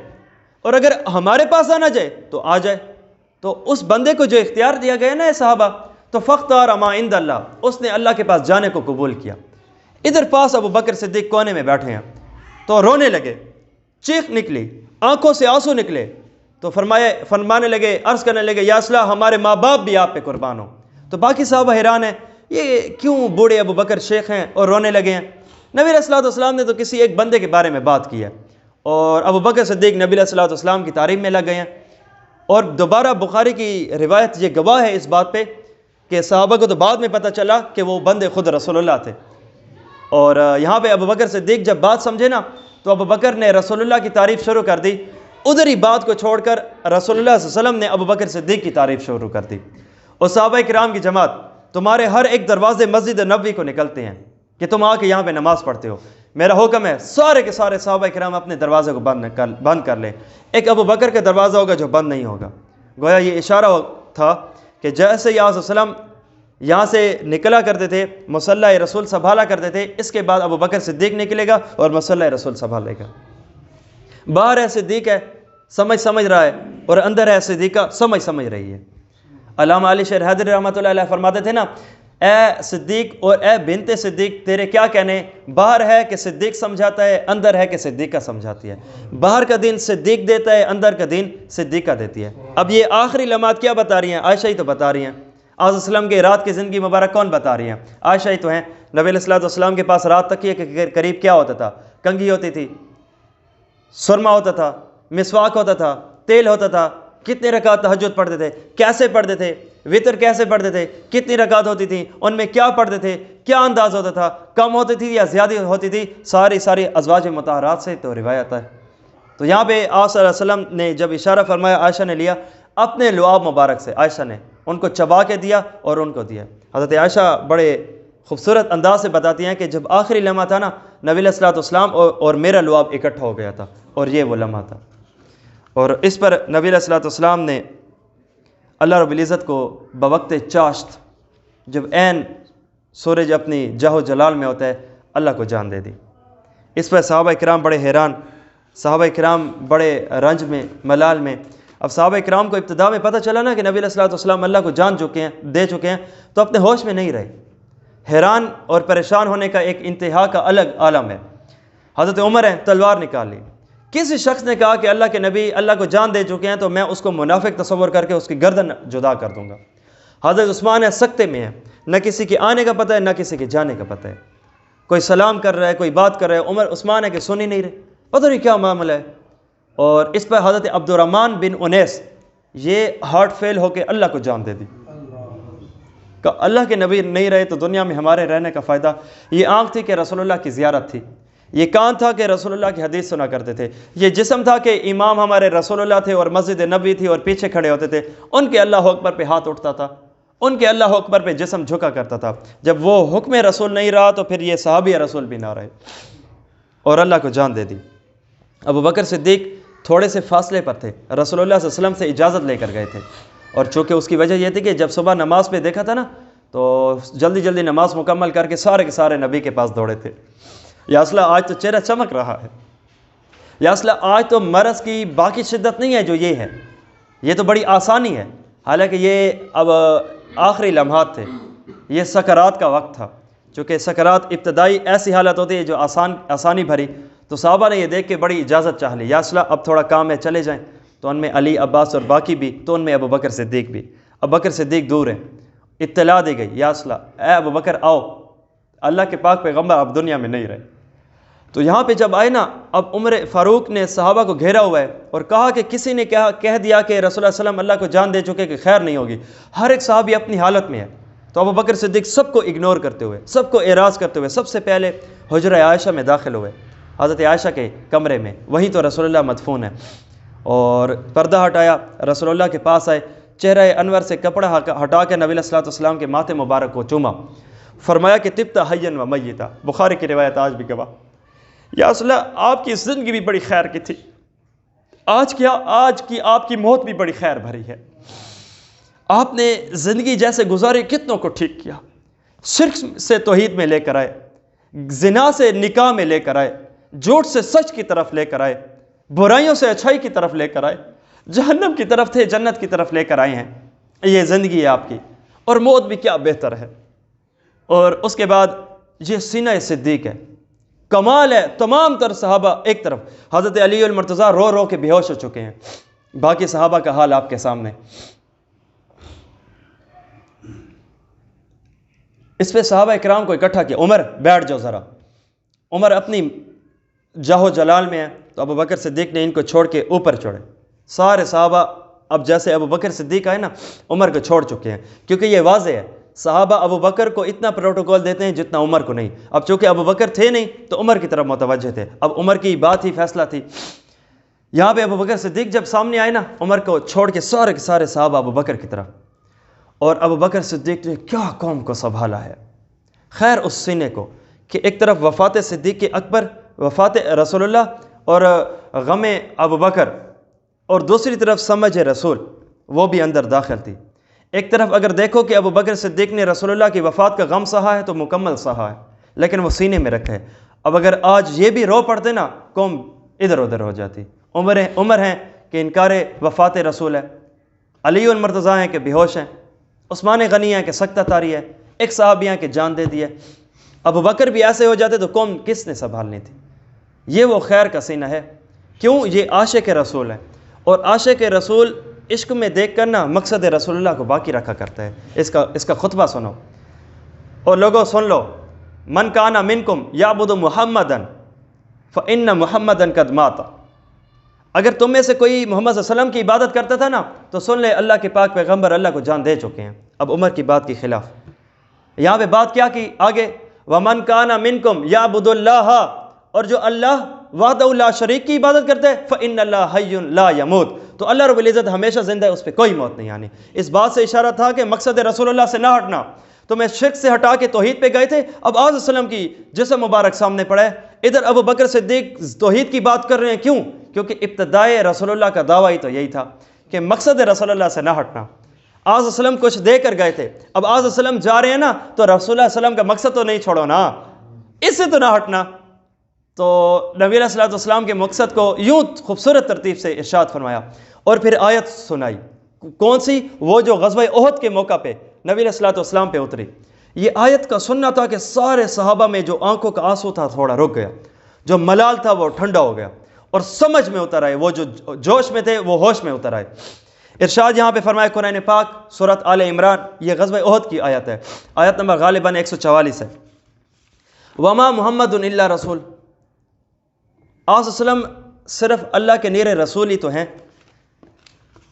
اور اگر ہمارے پاس آنا چاہے تو آ جائے۔ تو اس بندے کو جو اختیار دیا گیا نا صحابہ، تو فاختار ما عند اللہ، اس نے اللہ کے پاس جانے کو قبول کیا۔ ادھر پاس ابو بکر صدیق کونے میں بیٹھے ہیں تو رونے لگے، چیخ نکلی، آنکھوں سے آنسو نکلے، تو فرمانے لگے، عرض کرنے لگے یا رسول اللہ ہمارے ماں باپ بھی آپ پہ قربان ہو۔ تو باقی صحابہ حیران ہیں یہ کیوں بوڑھے ابو بکر شیخ ہیں اور رونے لگے ہیں۔ نبی علیہ الصلوۃ والسلام نے تو کسی ایک بندے کے بارے میں بات کی ہے، اور ابو بکر صدیق نبی علیہ الصلوۃ والسلام کی تعریف میں لگ گئے ہیں۔ اور دوبارہ بخاری کی روایت یہ گواہ ہے اس بات پہ کہ صحابہ کو تو بعد میں پتہ چلا کہ وہ بندے خود رسول اللہ تھے، اور یہاں پہ ابو بکر صدیق جب بات سمجھے نا تو ابو بکر نے رسول اللہ کی تعریف شروع کر دی، ادھر ہی بات کو چھوڑ کر رسول اللہ صلی اللہ علیہ وسلم نے ابو بکر صدیق کی تعریف شروع کر دی۔ اور صحابہ کرام کی جماعت تمہارے ہر ایک دروازے مسجد نبوی کو نکلتے ہیں کہ تم آ کے یہاں پہ نماز پڑھتے ہو، میرا حکم ہے سارے کے سارے صحابہ کرام اپنے دروازے کو بند کر لیں، ایک ابو بکر کا دروازہ ہوگا جو بند نہیں ہوگا۔ گویا یہ اشارہ تھا کہ جیسے یا رسول وسلم یہاں سے نکلا کرتے تھے، مصلی رسول سنبھالا کرتے تھے، اس کے بعد ابو بکر صدیق نکلے گا اور مصلی رسول سنبھالے گا۔ باہر ہے صدیق ہے سمجھ رہا ہے، اور اندر ہے صدیقہ سمجھ رہی ہے۔ علامہ علی شیر حیدری رحمۃ اللہ علیہ فرماتے تھے نا اے صدیق اور اے بنت صدیق تیرے کیا کہنے، باہر ہے کہ صدیق سمجھاتا ہے، اندر ہے کہ صدیقہ سمجھاتی ہے، باہر کا دین صدیق دیتا ہے، اندر کا دین صدیقہ دیتی ہے۔ اب یہ آخری لمحات کیا بتا رہی ہیں؟ عائشہ ہی تو بتا رہی ہیں۔ آج وسلم کے رات کی زندگی مبارک کون بتا رہی ہیں؟ عائشہ ہی تو ہیں۔ نبی علیہ الصلوۃ والسلام کے پاس رات تکیے کے قریب کیا ہوتا تھا؟ کنگھی ہوتی تھی، سرما ہوتا تھا، مسواک ہوتا تھا، تیل ہوتا تھا۔ کتنے رکعت تہجد پڑھتے تھے، کیسے پڑھتے تھے، وطر کیسے پڑھتے تھے، کتنی رکعت ہوتی تھی، ان میں کیا پڑھتے تھے، کیا انداز ہوتا تھا، کم ہوتی تھی یا زیادہ ہوتی تھی، ساری ازواج مطہرات سے تو روایت ہے۔ تو یہاں پہ آپ صلی اللہ علیہ وسلم نے جب اشارہ فرمایا، عائشہ نے لیا اپنے لعاب مبارک سے، عائشہ نے ان کو چبا کے دیا اور ان کو دیا۔ حضرت عائشہ بڑے خوبصورت انداز سے بتاتی ہیں کہ جب آخری لمحہ تھا نا، نبی علیہ الصلوۃ والسلام اور میرا لعاب اکٹھا ہو گیا تھا، اور یہ وہ لمحہ تھا۔ اور اس پر نبی علیہ الصلوۃ والسلام نے اللہ رب العزت کو بوقت چاشت، جب عین سورج اپنی جاہ و جلال میں ہوتا ہے، اللہ کو جان دے دی۔ اس پر صحابہ کرام بڑے حیران، صحابہ کرام بڑے رنج میں، ملال میں۔ اب صحابہ کرام کو ابتدا میں پتہ چلا نا کہ نبی علیہ الصلوۃ والسلام اللہ کو جان دے چکے ہیں، تو اپنے ہوش میں نہیں رہے، حیران اور پریشان ہونے کا ایک انتہا کا الگ عالم ہے۔ حضرت عمر ہیں، تلوار نکال لی۔ کسی شخص نے کہا کہ اللہ کے نبی اللہ کو جان دے چکے ہیں تو میں اس کو منافق تصور کر کے اس کی گردن جدا کر دوں گا۔ حضرت عثمان ہے، سکتے میں ہے، نہ کسی کے آنے کا پتہ ہے نہ کسی کے جانے کا پتہ ہے، کوئی سلام کر رہا ہے، کوئی بات کر رہا ہے، عثمان ہے کہ سن ہی نہیں رہے، پتہ نہیں کیا معاملہ ہے۔ اور اس پر حضرت عبد الرحمن بن انیس یہ ہارٹ فیل ہو کے اللہ کو جان دے دی کہ اللہ کے نبی نہیں رہے تو دنیا میں ہمارے رہنے کا فائدہ۔ یہ آنکھ تھی کہ رسول اللہ کی زیارت تھی، یہ کان تھا کہ رسول اللہ کی حدیث سنا کرتے تھے، یہ جسم تھا کہ امام ہمارے رسول اللہ تھے اور مسجد نبوی تھی اور پیچھے کھڑے ہوتے تھے، ان کے اللہ اکبر پہ ہاتھ اٹھتا تھا، ان کے اللہ اکبر پہ جسم جھکا کرتا تھا۔ جب وہ حکم رسول نہیں رہا تو پھر یہ صحابی رسول بھی نہ رہے اور اللہ کو جان دے دی۔ ابو بکر صدیق تھوڑے سے فاصلے پر تھے، رسول اللہ صلی اللہ علیہ وسلم سے اجازت لے کر گئے تھے، اور چونکہ اس کی وجہ یہ تھی کہ جب صبح نماز پہ دیکھا تھا نا تو جلدی جلدی نماز مکمل کر کے سارے نبی کے پاس دوڑے تھے۔ یا اصلا آج تو چہرہ چمک رہا ہے، یا اصلا آج تو مرض کی باقی شدت نہیں ہے جو یہ ہے، یہ تو بڑی آسانی ہے، حالانکہ یہ اب آخری لمحات تھے، یہ سکرات کا وقت تھا۔ چونکہ سکرات ابتدائی ایسی حالت ہوتی ہے جو آسانی بھری، تو صحابہ نے یہ دیکھ کے بڑی اجازت چاہ لی، یا اصلا اب تھوڑا کام ہے چلے جائیں، تو ان میں علی، عباس اور باقی بھی، تو ان میں ابو بکر صدیق بھی۔ ابو بکر صدیق دور ہیں، اطلاع دی گئی، یا اصلا اے ابو بکر آؤ، اللہ کے پاک پیغمبر اب دنیا میں نہیں رہے۔ تو یہاں پہ جب آئے نا، اب عمر فاروق نے صحابہ کو گھیرا ہوا ہے اور کہا کہ کسی نے کہہ دیا کہ رسول اللہ صلی اللہ علیہ وسلم اللہ کو جان دے چکے کہ خیر نہیں ہوگی، ہر ایک صحابی اپنی حالت میں ہے۔ تو ابو بکر صدیق سب کو اگنور کرتے ہوئے، سب کو اعراض کرتے ہوئے سب سے پہلے حجرہ عائشہ میں داخل ہوئے، حضرت عائشہ کے کمرے میں، وہیں تو رسول اللہ مدفون ہے، اور پردہ ہٹایا، رسول اللہ کے پاس آئے، چہرہ انور سے کپڑا ہٹا کے نبی صلی اللہ علیہ وسلم کے ماتھے مبارک کو چوما، فرمایا کہ طبت حیا و میتا، بخاری کی روایت آج بھی گواہ۔ یا اصلا آپ کی زندگی بھی بڑی خیر کی تھی، آج کی آپ کی موت بھی بڑی خیر بھری ہے، آپ نے زندگی جیسے گزاری کتنوں کو ٹھیک کیا، شرک سے توحید میں لے کر آئے، زنا سے نکاح میں لے کر آئے، جھوٹ سے سچ کی طرف لے کر آئے، برائیوں سے اچھائی کی طرف لے کر آئے، جہنم کی طرف تھے جنت کی طرف لے کر آئے ہیں، یہ زندگی ہے آپ کی، اور موت بھی کیا بہتر ہے۔ اور اس کے بعد یہ سینہ صدیق ہے، کمال ہے، تمام تر صحابہ ایک طرف، حضرت علی المرتضیٰ رو رو کے بے ہوش ہو چکے ہیں، باقی صحابہ کا حال آپ کے سامنے۔ اس پہ صحابہ اکرام کو اکٹھا کیا، عمر بیٹھ جاؤ ذرا، عمر اپنی جاہ و جلال میں ہے، تو ابو بکر صدیق نے ان کو چھوڑ کے اوپر چڑھے، سارے صحابہ اب جیسے ابو بکر صدیق آئے نا عمر کو چھوڑ چکے ہیں، کیونکہ یہ واضح ہے صحابہ ابو بکر کو اتنا پروٹوکول دیتے ہیں جتنا عمر کو نہیں، اب چونکہ ابو بکر تھے نہیں تو عمر کی طرف متوجہ تھے، اب عمر کی بات ہی فیصلہ تھی۔ یہاں پہ ابو بکر صدیق جب سامنے آئے نا عمر کو چھوڑ کے سارے کے سارے صحابہ ابو بکر کی طرف، اور ابو بکر صدیق نے کیا قوم کو سنبھالا ہے، خیر اس سینے کو کہ ایک طرف وفات صدیق اکبر، وفات رسول اللہ اور غم ابو بکر، اور دوسری طرف سمجھ رسول وہ بھی اندر داخل تھی۔ ایک طرف اگر دیکھو کہ ابو بکر صدیق نے رسول اللہ کی وفات کا غم سہا ہے تو مکمل سہا ہے، لیکن وہ سینے میں رکھا ہے۔ اب اگر آج یہ بھی رو پڑتے نا قوم ادھر ادھر ہو جاتی۔ عمر ہیں کہ انکار وفات رسول ہے، علی المرتضیٰ ہیں کہ بے ہوش ہیں، عثمان غنی ہیں کہ سکتہ طاری ہے، ایک صحابی ہیں کہ جان دے دی ہے۔ ابو بکر بھی ایسے ہو جاتے تو قوم کس نے سنبھالنی تھی؟ یہ وہ خیر کا سینہ ہے، کیوں؟ یہ عاشق رسول ہے، اور عاشق رسول عشق میں دیکھ کر نا مقصد رسول اللہ کو باقی رکھا کرتا ہے۔ اس کا خطبہ سنو، اور لوگوں سن لو، من کان منکم یعبد محمدا فإن محمدا قد مات۔ اگر تم میں سے کوئی محمد صلی اللہ علیہ وسلم کی عبادت کرتا تھا نا تو سن لے اللہ کے پاک پیغمبر اللہ کو جان دے چکے ہیں۔ اب عمر کی بات کی خلاف یہاں پہ بات کیا کی آگے، ومن کان منکم یعبد اللہ، اور جو اللہ وحدہ لا شریک کی عبادت کرتے ہیں فإن اللہ حی لا یموت، تو اللہ رب العزت ہمیشہ زندہ ہے، اس پہ کوئی موت نہیں آنی۔ اس بات سے اشارہ تھا کہ مقصد رسول اللہ سے نہ ہٹنا، تو میں شرک سے ہٹا کے توحید پہ گئے تھے، اب آج وسلم کی جسم مبارک سامنے پڑا ہے، ادھر ابو بکر صدیق توحید کی بات کر رہے ہیں، کیوں؟ کیونکہ ابتدائے رسول اللہ کا دعویٰ ہی تو یہی تھا کہ مقصد رسول اللہ سے نہ ہٹنا۔ آج وسلم کچھ دے کر گئے تھے، اب آج وسلم جا رہے ہیں نا تو رسول اللہ علیہ وسلم کا مقصد تو نہیں چھوڑو نا، اس سے تو نہ ہٹنا۔ تو نبی علیہ الصلوۃ والسلام کے مقصد کو یوں خوبصورت ترتیب سے ارشاد فرمایا، اور پھر آیت سنائی، کون سی؟ وہ جو غزوہ احد کے موقع پہ نبی علیہ الصلوۃ والسلام پہ اتری۔ یہ آیت کا سننا تھا کہ سارے صحابہ میں جو آنکھوں کا آنسو تھا تھوڑا رک گیا، جو ملال تھا وہ ٹھنڈا ہو گیا، اور سمجھ میں اتر آئے، وہ جو جوش میں تھے وہ ہوش میں اتر آئے۔ ارشاد یہاں پہ فرمایا قرآن پاک سورۃ آل عمران، یہ غزوہ احد کی آیت ہے، آیت نمبر غالباً 144 ہے۔ وما محمد الا رسول، آج وسلم صرف اللہ کے نیرے رسول ہی تو ہیں،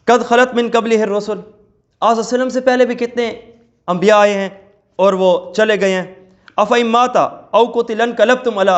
قد خلط من قبلہ الرسل، آج وسلم سے پہلے بھی کتنے انبیاء آئے ہیں اور وہ چلے گئے ہیں۔ افئن ماتا او قتل انقلبتم علی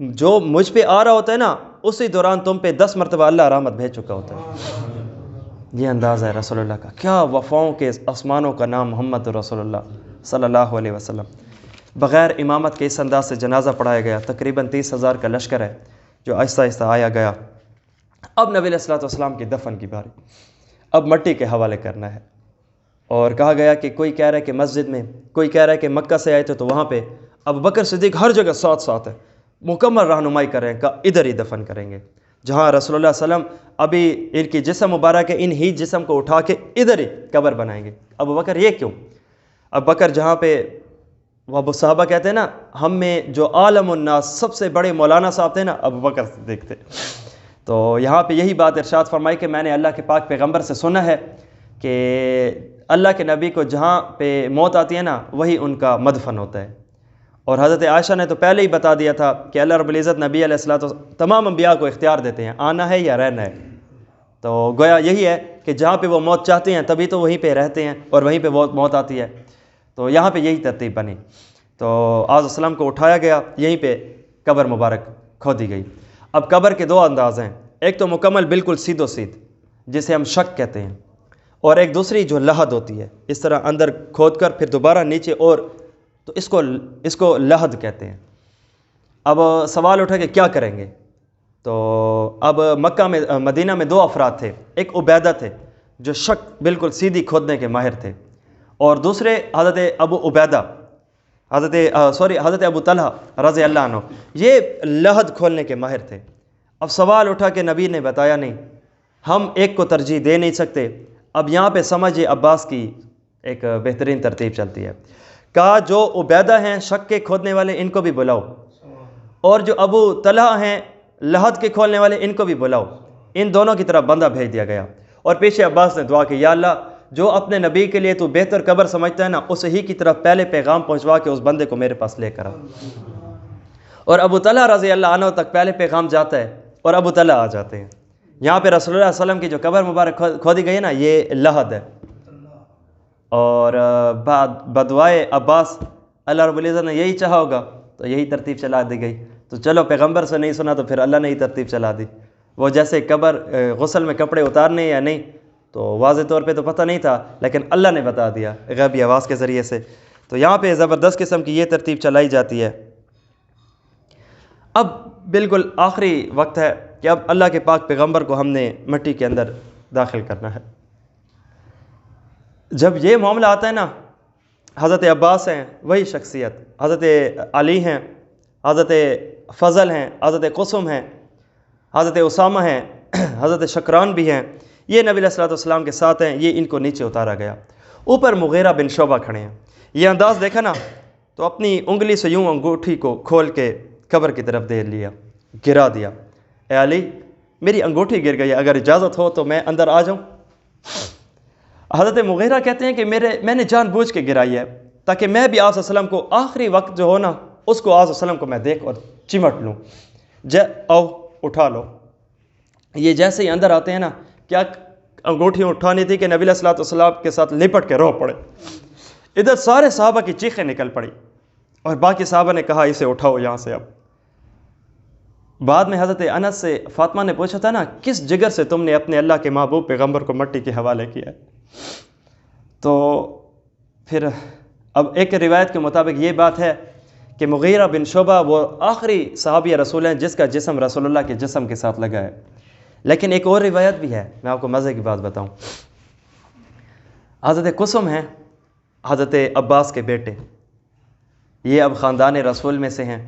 جو مجھ پہ آ رہا ہوتا ہے نا اسی دوران تم پہ 10 مرتبہ اللہ رحمت بھیج چکا ہوتا ہے۔ یہ انداز ہے رسول اللہ کا۔ کیا وفاؤں کے آسمانوں کا نام محمد رسول اللہ صلی اللہ علیہ وسلم۔ بغیر امامت کے اس انداز سے جنازہ پڑھایا گیا، تقریباً 30,000 کا لشکر ہے جو آہستہ آہستہ آیا گیا۔ اب نبی علیہ الصلوۃ والسلام کی دفن کی باری، اب مٹی کے حوالے کرنا ہے، اور کہا گیا کہ کوئی کہہ رہا ہے کہ مسجد میں، کوئی کہہ رہا ہے کہ مکہ سے آئے تھے تو وہاں پہ۔ اب بکر صدیق ہر جگہ ساتھ ساتھ ہے، مکمل رہنمائی کر رہے ہیں کہ ادھر ہی دفن کریں گے، جہاں رسول اللہ صلی اللہ علیہ وسلم ابھی ان کی جسم مبارک ہے، ان ہی جسم کو اٹھا کے ادھر ہی قبر بنائیں گے۔ ابو بکر یہ کیوں؟ اب بکر جہاں پہ وہ صحابہ کہتے ہیں نا ہم میں جو عالم الناس سب سے بڑے مولانا صاحب تھے نا ابو بکر صدیق تھے، تو یہاں پہ یہی بات ارشاد فرمائی کہ میں نے اللہ کے پاک پیغمبر سے سنا ہے کہ اللہ کے نبی کو جہاں پہ موت آتی ہے نا وہی ان کا مدفن ہوتا ہے۔ اور حضرت عائشہ نے تو پہلے ہی بتا دیا تھا کہ اللہ رب العزت نبی علیہ الصلوۃ والسلام تمام انبیاء کو اختیار دیتے ہیں آنا ہے یا رہنا ہے، تو گویا یہی ہے کہ جہاں پہ وہ موت چاہتے ہیں تبھی تو وہیں پہ رہتے ہیں اور وہیں پہ موت آتی ہے، تو یہاں پہ یہی ترتیب بنی۔ تو آج السلام کو اٹھایا گیا، یہیں پہ قبر مبارک کھودی گئی۔ اب قبر کے دو انداز ہیں، ایک تو مکمل بالکل سیدھ و سیدھ جسے ہم شق کہتے ہیں، اور ایک دوسری جو لحد ہوتی ہے، اس طرح اندر کھود کر پھر دوبارہ نیچے، اور تو اس کو لحد کہتے ہیں۔ اب سوال اٹھا کہ کیا کریں گے؟ تو اب مدینہ میں دو افراد تھے، ایک عبیدہ تھے جو شق بالکل سیدھی کھودنے کے ماہر تھے، اور دوسرے حضرت ابو طلحہ رضی اللہ عنہ، یہ لحد کھولنے کے ماہر تھے۔ اب سوال اٹھا کہ نبی نے بتایا نہیں، ہم ایک کو ترجیح دے نہیں سکتے۔ اب یہاں پہ سمجھ عباس کی ایک بہترین ترتیب چلتی ہے، کہا جو عبیدہ ہیں شق کے کھودنے والے ان کو بھی بلاؤ، اور جو ابو طلحہ ہیں لحد کے کھولنے والے ان کو بھی بلاؤ۔ ان دونوں کی طرف بندہ بھیج دیا گیا، اور پیچھے عباس نے دعا کی یا اللہ جو اپنے نبی کے لیے تو بہتر قبر سمجھتا ہے نا اس ہی کی طرف پہلے پیغام پہنچوا کے اس بندے کو میرے پاس لے کر آ۔ اور ابو طلحہ رضی اللہ عنہ تک پہلے پیغام جاتا ہے اور ابو طلحہ آ جاتے ہیں۔ یہاں پہ رسول اللہ صلی اللہ علیہ وسلم کی جو قبر مبارک کھودی گئی ہے نا یہ لحد ہے، اور بدوائے عباس اللہ رب العزت نے یہی چاہا ہوگا تو یہی ترتیب چلا دی گئی۔ تو چلو پیغمبر سے نہیں سنا تو پھر اللہ نے ہی ترتیب چلا دی۔ وہ جیسے قبر غسل میں کپڑے اتارنے یا نہیں تو واضح طور پہ تو پتہ نہیں تھا، لیکن اللہ نے بتا دیا غیبی آواز کے ذریعے سے۔ تو یہاں پہ زبردست قسم کی یہ ترتیب چلائی جاتی ہے۔ اب بالکل آخری وقت ہے کہ اب اللہ کے پاک پیغمبر کو ہم نے مٹی کے اندر داخل کرنا ہے۔ جب یہ معاملہ آتا ہے نا، حضرت عباس ہیں وہی شخصیت، حضرت علی ہیں، حضرت فضل ہیں، حضرت قسم ہیں، حضرت اسامہ ہیں، حضرت شکران بھی ہیں، یہ نبی علیہ الصلوۃ والسلام کے ساتھ ہیں، یہ ان کو نیچے اتارا گیا۔ اوپر مغیرہ بن شعبہ کھڑے ہیں۔ یہ انداز دیکھا نا تو اپنی انگلی سے یوں انگوٹھی کو کھول کے قبر کی طرف دے لیا، گرا دیا، اے علی میری انگوٹھی گر گئی، اگر اجازت ہو تو میں اندر آ جاؤں۔ حضرت مغیرہ کہتے ہیں کہ میں نے جان بوجھ کے گرائی ہے تاکہ میں بھی آپ صلی اللہ علیہ وسلم کو آخری وقت جو ہو نا اس کو آپ صلی اللہ علیہ وسلم کو میں دیکھ اور چمٹ لوں۔ آؤ اٹھا لو۔ یہ جیسے ہی اندر آتے ہیں نا، کیا انگوٹھی اٹھانی تھی کہ نبی علیہ الصلوۃ والسلام کے ساتھ لپٹ کے رو پڑے۔ ادھر سارے صحابہ کی چیخیں نکل پڑی، اور باقی صحابہ نے کہا اسے اٹھاؤ یہاں سے۔ اب بعد میں حضرت انس سے فاطمہ نے پوچھا تھا نا کس جگر سے تم نے اپنے اللہ کے محبوب پیغمبر کو مٹی کے حوالے کیا ہے؟ تو پھر اب ایک روایت کے مطابق یہ بات ہے کہ مغیرہ بن شعبہ وہ آخری صحابی رسول ہیں جس کا جسم رسول اللہ کے جسم کے ساتھ لگا ہے۔ لیکن ایک اور روایت بھی ہے، میں آپ کو مزے کی بات بتاؤں۔ حضرت قسم ہیں حضرت عباس کے بیٹے، یہ اب خاندان رسول میں سے ہیں۔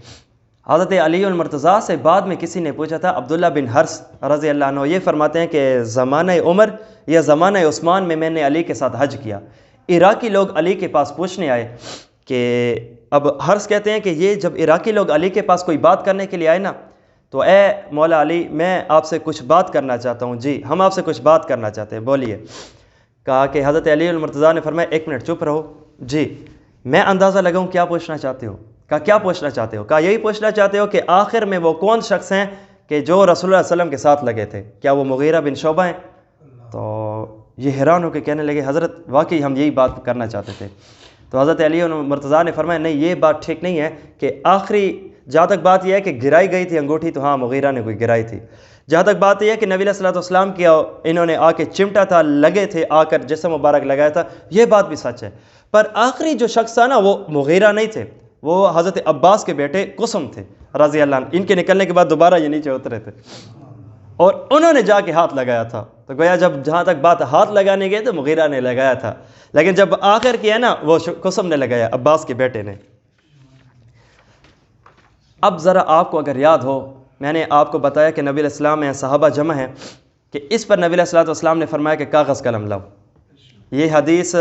حضرت علی المرتضیٰ سے بعد میں کسی نے پوچھا تھا، عبداللہ بن حرس رضی اللہ عنہ یہ فرماتے ہیں کہ زمانہ عمر یا زمانہ عثمان میں نے علی کے ساتھ حج کیا۔ عراقی لوگ علی کے پاس پوچھنے آئے کہ اب حرس کہتے ہیں کہ یہ جب عراقی لوگ علی کے پاس کوئی بات کرنے کے لیے آئے نا تو اے مولا علی میں آپ سے کچھ بات کرنا چاہتا ہوں۔ جی ہم آپ سے کچھ بات کرنا چاہتے ہیں، بولیے۔ کہا کہ حضرت علی المرتضیٰ نے فرمایا ایک منٹ چپ رہو، جی میں اندازہ لگاؤں کیا پوچھنا چاہتے ہو؟ کہا کیا پوچھنا چاہتے ہو؟ کہا یہی پوچھنا چاہتے ہو کہ آخر میں وہ کون شخص ہیں کہ جو رسول اللہ علیہ وسلم کے ساتھ لگے تھے، کیا وہ مغیرہ بن شعبہ ہیں؟ تو یہ حیران ہو کے کہنے لگے حضرت واقعی ہم یہی بات کرنا چاہتے تھے۔ تو حضرت علی المرتضیٰ نے فرمایا نہیں، یہ بات ٹھیک نہیں ہے کہ آخری جہاں تک بات یہ ہے کہ گرائی گئی تھی انگوٹھی تو ہاں مغیرہ نے کوئی گرائی تھی. جہاں تک بات یہ ہے کہ نبی علیہ الصلوۃ والسلام کی انہوں نے آ کے چمٹا تھا، لگے تھے آ کر جسم مبارک لگایا تھا، یہ بات بھی سچ ہے. پر آخری جو شخص تھا نا وہ مغیرہ نہیں تھے، وہ حضرت عباس کے بیٹے قسم تھے رضی اللہ عنہ. ان کے نکلنے کے بعد دوبارہ یہ نیچے اترے تھے اور انہوں نے جا کے ہاتھ لگایا تھا. تو گویا جب جہاں تک بات ہاتھ لگانے گئے تو مغیرہ نے لگایا تھا، لیکن جب آخر کی ہے نا وہ قسم نے لگایا، عباس کے بیٹے نے. اب ذرا آپ کو اگر یاد ہو، میں نے آپ کو بتایا کہ نبی علیہ السلام ہیں، صحابہ جمع ہیں، کہ اس پر نبی علیہ السلام نے فرمایا کہ کاغذ قلم لاؤ. یہ حدیث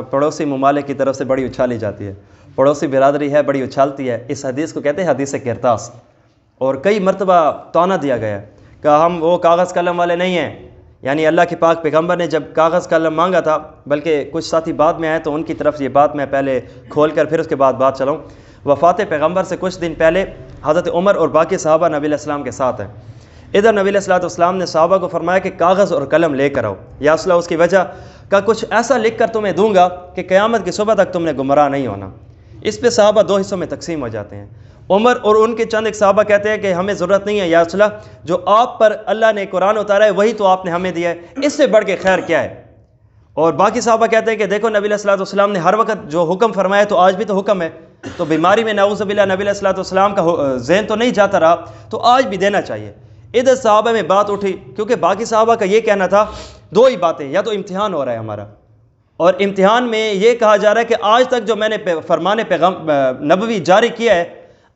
پڑوسی ممالک کی طرف سے بڑی اچھالی جاتی ہے، پڑوسی برادری ہے بڑی اچھالتی ہے. اس حدیث کو کہتے ہیں حدیث کرتاس، اور کئی مرتبہ طعنہ دیا گیا کہ ہم وہ کاغذ قلم والے نہیں ہیں. یعنی اللہ کے پاک پیغمبر نے جب کاغذ قلم مانگا تھا، بلکہ کچھ ساتھی بعد میں آئے تو ان کی طرف یہ بات میں پہلے کھول کر پھر اس کے بعد بات چلاؤں. وفات پیغمبر سے کچھ دن پہلے حضرت عمر اور باقی صحابہ نبی علیہ السلام کے ساتھ ہیں. ادھر نبی علیہ السلام نے صحابہ کو فرمایا کہ کاغذ اور قلم لے کر آؤ. یا اصلہ اس کی وجہ کا کچھ ایسا لکھ کر تمہیں دوں گا کہ قیامت کی صبح تک تم نے گمراہ نہیں ہونا. اس پہ صحابہ دو حصوں میں تقسیم ہو جاتے ہیں. عمر اور ان کے چند ایک صحابہ کہتے ہیں کہ ہمیں ضرورت نہیں ہے یا اصلہ، جو آپ پر اللہ نے قرآن اتارا ہے وہی تو آپ نے ہمیں دیا ہے، اس سے بڑھ کے خیر کیا ہے. اور باقی صحابہ کہتے ہیں کہ دیکھو نبی علیہ السلام نے ہر وقت جو حکم فرمایا تو آج بھی تو حکم ہے، تو بیماری میں نعوذ باللہ نبی علیہ السلام کا ذہن تو نہیں جاتا رہا، تو آج بھی دینا چاہیے. ادھر صحابہ میں بات اٹھی کیونکہ باقی صحابہ کا یہ کہنا تھا دو ہی باتیں، یا تو امتحان ہو رہا ہے ہمارا، اور امتحان میں یہ کہا جا رہا ہے کہ آج تک جو میں نے فرمان نبوی جاری کیا ہے،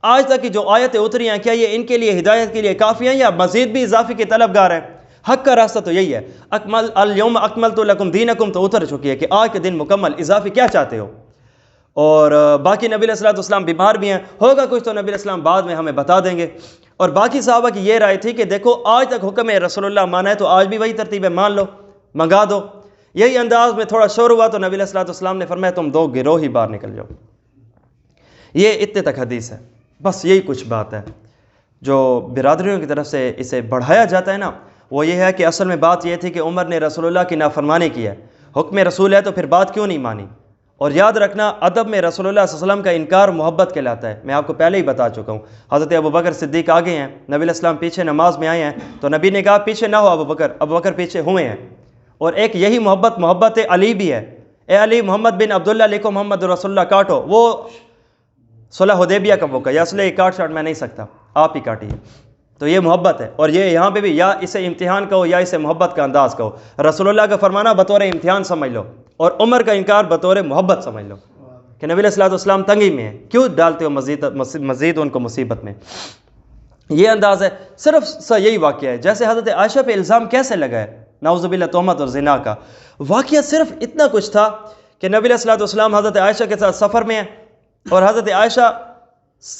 آج تک کی جو آیتیں اتری ہیں، کیا یہ ان کے لیے ہدایت کے لیے کافی ہیں یا مزید بھی اضافی کے طلبگار ہیں؟ حق کا راستہ تو یہی ہے. الیوم اکملت لکم دینکم تو اتر چکی ہے کہ آج کے دن مکمل، اضافی کیا چاہتے ہو؟ اور باقی نبی علیہ السلام بیمار بھی ہیں، ہوگا کچھ تو نبی علیہ السلام بعد میں ہمیں بتا دیں گے. اور باقی صحابہ کی یہ رائے تھی کہ دیکھو آج تک حکم ہے رسول اللہ مانا ہے تو آج بھی وہی ترتیب ہے، مان لو، منگا دو. یہی انداز میں تھوڑا شور ہوا تو نبی علیہ السلام نے فرمایا تم دو گروہ ہی باہر نکل جاؤ. یہ اتنے تک حدیث ہے. بس یہی کچھ بات ہے. جو برادریوں کی طرف سے اسے بڑھایا جاتا ہے نا، وہ یہ ہے کہ اصل میں بات یہ تھی کہ عمر نے رسول اللہ کی نافرمانی کی ہے، حکم رسول ہے تو پھر بات کیوں نہیں مانی. اور یاد رکھنا ادب میں رسول اللہ صلی اللہ علیہ وسلم کا انکار محبت کہلاتا ہے. میں آپ کو پہلے ہی بتا چکا ہوں. حضرت ابوبکر صدیق آگے ہیں، نبی علیہ السلام پیچھے نماز میں آئے ہیں، تو نبی نے کہا پیچھے نہ ہو ابوبکر پیچھے ہوئے ہیں. اور ایک یہی محبت علی بھی ہے. اے علی محمد بن عبداللہ لکھو محمد رسول اللہ کاٹو. وہ صلح حدیبیہ کا موقع، یا اصلے کاٹ شاٹ میں نہیں سکتا، آپ ہی کاٹیے. تو یہ محبت ہے. اور یہ یہاں پہ بھی یا اسے امتحان کہو یا اسے محبت کا انداز کہو. رسول اللہ کا فرمانا بطور امتحان سمجھ لو، اور عمر کا انکار بطور محبت سمجھ لو کہ نبی علیہ السلام تنگی میں ہیں، کیوں ڈالتے ہو مزید ان کو مصیبت میں. یہ انداز ہے. صرف یہی واقعہ ہے. جیسے حضرت عائشہ پہ الزام کیسے لگا ہے، نعوذ باللہ تہمت اور زنا کا واقعہ، صرف اتنا کچھ تھا کہ نبی علیہ السلام حضرت عائشہ کے ساتھ سفر میں ہیں، اور حضرت عائشہ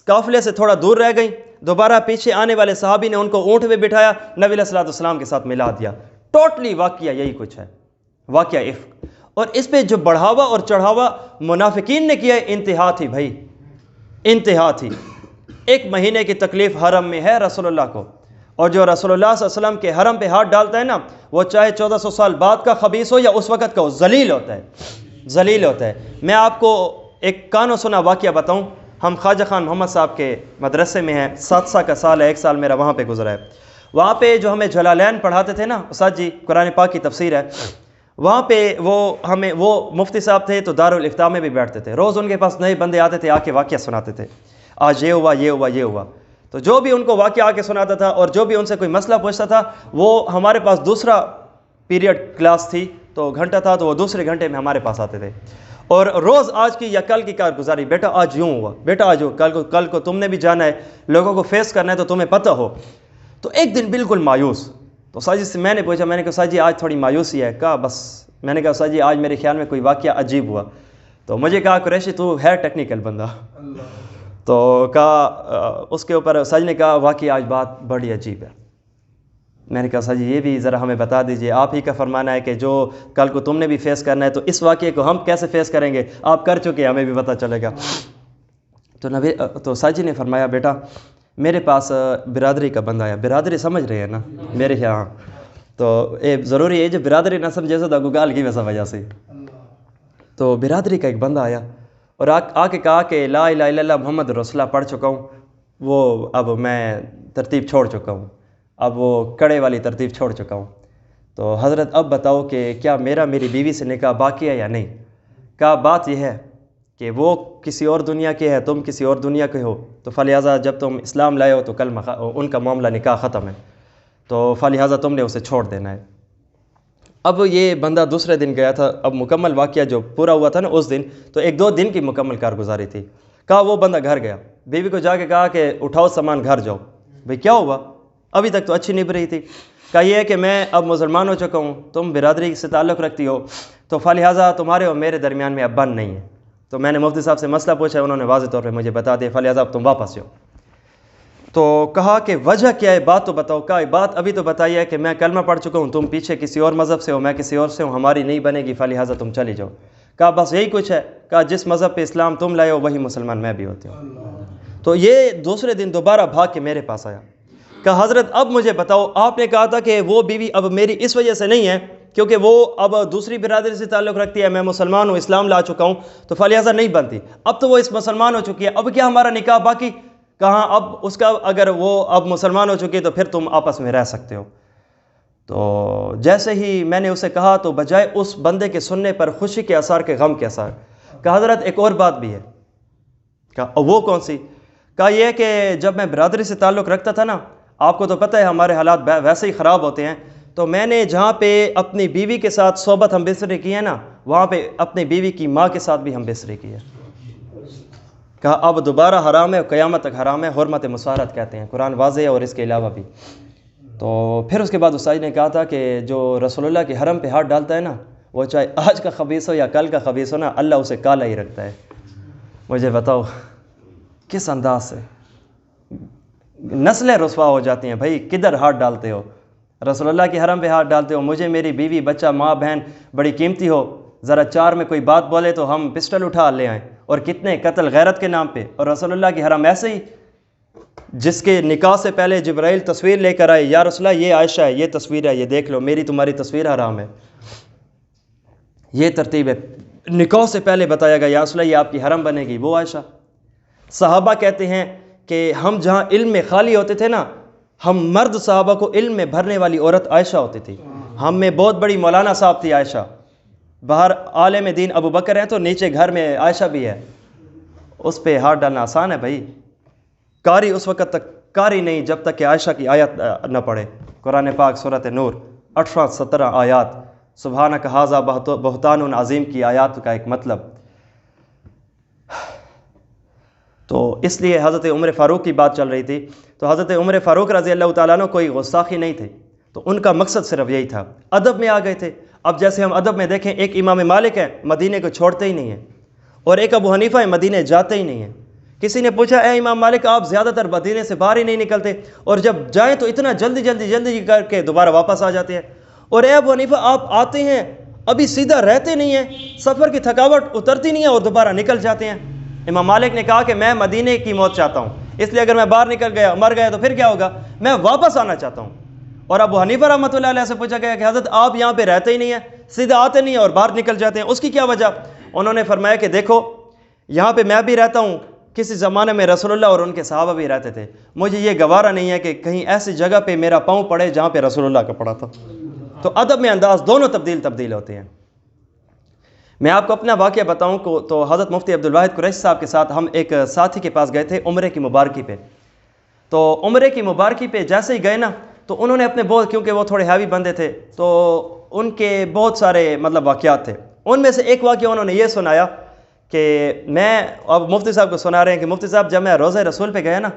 قافلے سے تھوڑا دور رہ گئیں. دوبارہ پیچھے آنے والے صحابی نے ان کو اونٹ پہ بٹھایا، نبی علیہ السلام کے ساتھ ملا دیا. ٹوٹلی واقعہ یہی کچھ ہے، واقعہ عفق. اور اس پہ جو بڑھاوا اور چڑھاوا منافقین نے کیا ہے، انتہا تھی بھائی، انتہا تھی. 1 مہینے کی تکلیف حرم میں ہے رسول اللہ کو، اور جو رسول اللہ صلی اللہ علیہ وسلم کے حرم پہ ہاتھ ڈالتا ہے نا، وہ چاہے 1400 سال بعد کا خبیث ہو یا اس وقت کا ہو، ذلیل ہوتا ہے، ذلیل ہوتا ہے. میں آپ کو ایک کانوں سنا واقعہ بتاؤں. ہم خواجہ خان محمد صاحب کے مدرسے میں ہیں، 7 کا سال ہے، 1 سال میرا وہاں پہ گزرا ہے. وہاں پہ جو ہمیں جلالین پڑھاتے تھے نا استاد جی، قرآن پاک کی تفسیر ہے، وہاں پہ وہ مفتی صاحب تھے تو دارالافتاء میں بھی بیٹھتے تھے. روز ان کے پاس نئے بندے آتے تھے، آ کے واقعہ سناتے تھے، آج یہ ہوا یہ ہوا یہ ہوا. تو جو بھی ان کو واقعہ آ کے سناتا تھا اور جو بھی ان سے کوئی مسئلہ پوچھتا تھا، وہ ہمارے پاس دوسرا پیریڈ کلاس تھی تو گھنٹہ تھا، تو وہ دوسرے گھنٹے میں ہمارے پاس آتے تھے. اور روز آج کی یا کل کی کارگزاری، بیٹا آج یوں ہوا، بیٹا آج ہو، کل کو تم نے بھی جانا ہے، لوگوں کو فیس کرنا ہے تو تمہیں پتہ ہو. تو ایک دن بالکل مایوس، تو ساجد سے میں نے پوچھا، میں نے کہا ساجد جی آج تھوڑی مایوسی ہے. کہا بس، میں نے کہا ساجد جی آج میرے خیال میں کوئی واقعہ عجیب ہوا. تو مجھے کہا قریشی تو ہے ٹیکنیکل بندہ. تو کہا اس کے اوپر ساجد نے کہا واقعی آج بات بڑی عجیب ہے. میں نے کہا ساجد یہ بھی ذرا ہمیں بتا دیجئے، آپ ہی کا فرمانا ہے کہ جو کل کو تم نے بھی فیس کرنا ہے تو اس واقعے کو ہم کیسے فیس کریں گے، آپ کر چکے ہمیں بھی پتہ چلے گا. تو ساجد نے فرمایا بیٹا میرے پاس برادری کا بندہ آیا. برادری سمجھ رہے ہیں نا میرے یہاں، تو ضروری ہے جو برادری نہ سمجھے سو گال کی ویسا وجہ سے. تو برادری کا ایک بندہ آیا اور آ کے کہا کہ لا الہ الا اللہ محمد رسول اللہ پڑھ چکا ہوں. وہ اب میں ترتیب چھوڑ چکا ہوں، اب وہ کڑے والی ترتیب چھوڑ چکا ہوں، تو حضرت اب بتاؤ کہ کیا میری بیوی سے نکاح باقی ہے یا نہیں؟ کہا بات یہ ہے کہ وہ کسی اور دنیا کے ہے، تم کسی اور دنیا کے ہو، تو فلہذا جب تم اسلام لائے ہو تو کل ان کا معاملہ نکاح ختم ہے، تو فلہذا تم نے اسے چھوڑ دینا ہے۔ اب یہ بندہ دوسرے دن گیا تھا، اب مکمل واقعہ جو پورا ہوا تھا نا اس دن، تو 1-2 دن کی مکمل کارگزاری تھی۔ کہا وہ بندہ گھر گیا، بیوی کو جا کے کہا کہ اٹھاؤ سامان گھر جاؤ۔ بھئی کیا ہوا؟ ابھی تک تو اچھی نبھ رہی تھی۔ کہا یہ ہے کہ میں اب مسلمان ہو چکا ہوں، تم برادری سے تعلق رکھتی ہو، تو فلہذا تمہارے اور میرے درمیان میں اب بند نہیں ہے۔ تو میں نے مفتی صاحب سے مسئلہ پوچھا، انہوں نے واضح طور پہ مجھے بتا دیا، فلہذا اب تم واپس جاؤ۔ تو کہا کہ وجہ کیا ہے، بات تو بتاؤ۔ کہا بات ابھی تو بتائی ہے کہ میں کلمہ پڑھ چکا ہوں، تم پیچھے کسی اور مذہب سے ہو، میں کسی اور سے ہوں، ہماری نہیں بنے گی، فلہذا تم چلی جاؤ۔ کہا بس یہی کچھ ہے؟ کہا جس مذہب پہ اسلام تم لائے ہو وہی مسلمان میں بھی ہوتی ہوں۔ تو یہ دوسرے دن دوبارہ بھاگ کے میرے پاس آیا، کہا حضرت اب مجھے بتاؤ، آپ نے کہا تھا کہ وہ بیوی اب میری اس وجہ سے نہیں ہے کیونکہ وہ اب دوسری برادری سے تعلق رکھتی ہے، میں مسلمان ہوں، اسلام لا چکا ہوں، تو فلہذا نہیں بنتی، اب تو وہ اس مسلمان ہو چکی ہے، اب کیا ہمارا نکاح باقی؟ کہاں اب اس کا اگر وہ اب مسلمان ہو چکی ہے تو پھر تم آپس میں رہ سکتے ہو۔ تو جیسے ہی میں نے اسے کہا تو بجائے اس بندے کے سننے پر خوشی کے اثار کے غم کے اثار۔ کہا حضرت ایک اور بات بھی ہے۔ کہا وہ کون سی؟ کہا یہ کہ جب میں برادری سے تعلق رکھتا تھا نا، آپ کو تو پتہ ہے ہمارے حالات ویسے ہی خراب ہوتے ہیں، تو میں نے جہاں پہ اپنی بیوی کے ساتھ صحبت ہم بستری کی ہے نا، وہاں پہ اپنی بیوی کی ماں کے ساتھ بھی ہم بستری کی ہے۔ کہا اب دوبارہ حرام ہے، قیامت تک حرام ہے، حرمت مسارت کہتے ہیں، قرآن واضح ہے اور اس کے علاوہ بھی۔ تو پھر اس کے بعد استاد نے کہا تھا کہ جو رسول اللہ کے حرم پہ ہاتھ ڈالتا ہے نا، وہ چاہے آج کا خبیث ہو یا کل کا خبیث ہو نا، اللہ اسے کالا ہی رکھتا ہے۔ مجھے بتاؤ کس انداز سے نسلیں رسوا ہو جاتی ہیں، بھائی کدھر ہاتھ ڈالتے ہو؟ رسول اللہ کے حرم پہ ہاتھ ڈالتے ہو، مجھے میری بیوی بچہ ماں بہن بڑی قیمتی ہو، ذرا چار میں کوئی بات بولے تو ہم پسٹل اٹھا لے آئیں، اور کتنے قتل غیرت کے نام پہ۔ اور رسول اللہ کی حرم ایسے ہی، جس کے نکاح سے پہلے جبرائیل تصویر لے کر آئے، یا رسول اللہ یہ عائشہ ہے، یہ تصویر ہے، یہ دیکھ لو، میری تمہاری تصویر حرام ہے۔ یہ ترتیب ہے، نکاح سے پہلے بتایا گیا یا رسول اللہ یہ آپ کی حرم بنے گی، وہ عائشہ۔ صحابہ کہتے ہیں کہ ہم جہاں علم میں خالی ہوتے تھے نا، ہم مرد صحابہ کو علم میں بھرنے والی عورت عائشہ ہوتی تھی۔ ہم میں بہت بڑی مولانا صاحب تھی عائشہ، باہر عالم دین ابو بکر ہیں تو نیچے گھر میں عائشہ بھی ہے، اس پہ ہاتھ ڈالنا آسان ہے بھائی۔ قاری اس وقت تک قاری نہیں جب تک کہ عائشہ کی آیت نہ پڑھے۔ قرآن پاک سورۃ نور 18-17 آیات، سبحانک ھذا بہتان عظیم کی آیات کا ایک مطلب۔ تو اس لیے حضرت عمر فاروق کی بات چل رہی تھی، تو حضرت عمر فاروق رضی اللہ تعالیٰ عنہ کوئی غستاخی نہیں تھے، تو ان کا مقصد صرف یہی تھا، ادب میں آ گئے تھے۔ اب جیسے ہم ادب میں دیکھیں، ایک امام مالک ہے مدینے کو چھوڑتے ہی نہیں ہیں، اور ایک ابو حنیفہ ہے مدینے جاتے ہی نہیں ہیں۔ کسی نے پوچھا اے امام مالک آپ زیادہ تر مدینے سے باہر ہی نہیں نکلتے، اور جب جائیں تو اتنا جلدی کر کے دوبارہ واپس آ جاتے ہیں، اور اے ابو حنیفہ آپ آتے ہیں ابھی سیدھا رہتے نہیں ہیں، سفر کی تھکاوٹ اترتی نہیں ہے اور دوبارہ نکل جاتے ہیں۔ امام مالک نے کہا کہ میں مدینے کی موت چاہتا ہوں، اس لیے اگر میں باہر نکل گیا مر گیا تو پھر کیا ہوگا، میں واپس آنا چاہتا ہوں۔ اور ابو حنیفہ رحمۃ اللہ علیہ سے پوچھا گیا کہ حضرت آپ یہاں پہ رہتے ہی نہیں ہیں، سیدھا آتے نہیں ہیں اور باہر نکل جاتے ہیں، اس کی کیا وجہ؟ انہوں نے فرمایا کہ دیکھو یہاں پہ میں بھی رہتا ہوں، کسی زمانے میں رسول اللہ اور ان کے صحابہ بھی رہتے تھے، مجھے یہ گوارا نہیں ہے کہ کہیں ایسی جگہ پہ میرا پاؤں پڑے جہاں پہ رسول اللہ کا پڑا تھا۔ تو ادب میں انداز دونوں تبدیل ہوتے ہیں۔ میں آپ کو اپنا واقعہ بتاؤں تو حضرت مفتی عبدالواحد قریشی صاحب کے ساتھ ہم ایک ساتھی کے پاس گئے تھے عمرے کی مبارکی پہ۔ تو عمرے کی مبارکی پہ جیسے ہی گئے نا، تو انہوں نے اپنے بہت، کیونکہ وہ تھوڑے ہیوی بندے تھے تو ان کے بہت سارے واقعات تھے، ان میں سے ایک واقعہ انہوں نے یہ سنایا کہ میں اب مفتی صاحب کو سنا رہے ہیں کہ مفتی صاحب جب میں روضہ رسول پہ گیا نا،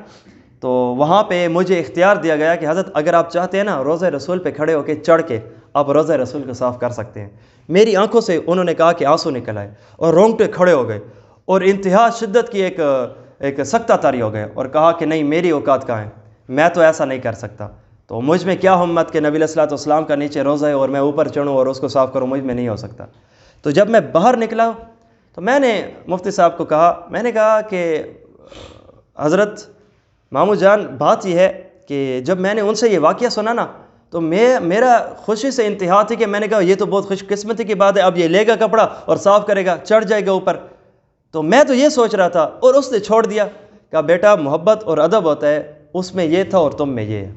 تو وہاں پہ مجھے اختیار دیا گیا کہ حضرت اگر آپ چاہتے ہیں نا روضہ رسول پہ کھڑے ہو کے چڑھ کے آپ روضہ رسول کو صاف کر سکتے ہیں۔ میری آنکھوں سے انہوں نے کہا کہ آنسو نکل آئے اور رونگٹے کھڑے ہو گئے اور انتہا شدت کی ایک سکتہ طاری ہو گئے، اور کہا کہ نہیں میری اوقات کہاں ہے، میں تو ایسا نہیں کر سکتا، تو مجھ میں کیا ہمت کہ نبی علیہ الصلوۃ والسلام کا نیچے روضہ ہے اور میں اوپر چڑھوں اور اس کو صاف کروں، مجھ میں نہیں ہو سکتا۔ تو جب میں باہر نکلا تو میں نے مفتی صاحب کو کہا، میں نے کہا کہ حضرت مامو جان بات یہ ہے کہ جب میں نے ان سے یہ واقعہ سنا نا تو میرا خوشی سے انتہا تھی کہ میں نے کہا یہ تو بہت خوش قسمتی کی بات ہے، اب یہ لے گا کپڑا اور صاف کرے گا، چڑھ جائے گا اوپر، تو میں تو یہ سوچ رہا تھا اور اس نے چھوڑ دیا کہا بیٹا محبت اور ادب ہوتا ہے، اس میں یہ تھا اور تم میں یہ ہے۔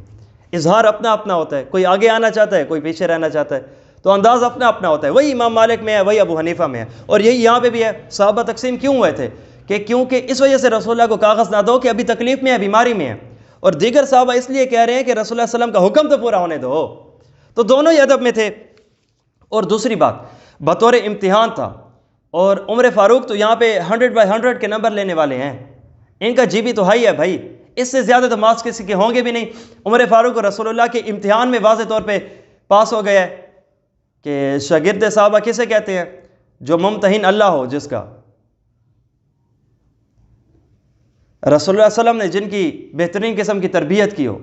اظہار اپنا اپنا ہوتا ہے، کوئی آگے آنا چاہتا ہے، کوئی پیچھے رہنا چاہتا ہے، تو انداز اپنا اپنا ہوتا ہے۔ وہی امام مالک میں ہے، وہی ابو حنیفہ میں ہے، اور یہی یہاں پہ بھی ہے۔ صحابہ تقسیم کیوں ہوئے تھے؟ کہ کیونکہ اس وجہ سے رسول اللہ کو کاغذ نہ دو کہ ابھی تکلیف میں ہے، بیماری میں ہے، اور دیگر صحابہ اس لیے کہہ رہے ہیں کہ رسول اللہ صلی اللہ علیہ وسلم کا حکم تو پورا ہونے دو۔ تو دونوں ہی ادب میں تھے۔ اور دوسری بات، بطور امتحان تھا، اور عمر فاروق تو یہاں پہ 100/100 کے نمبر لینے والے ہیں، ان کا جی بھی تو ہائی ہے بھائی، اس سے زیادہ تو مارکس کسی کے ہوں گے بھی نہیں۔ عمر فاروق اور رسول اللہ کے امتحان میں واضح طور پہ پاس ہو گیا ہے کہ شاگرد صحابہ کسے کہتے ہیں؟ جو ممتحن اللہ ہو، جس کا رسول اللہ صلی اللہ علیہ وسلم نے جن کی بہترین قسم کی تربیت کی ہو،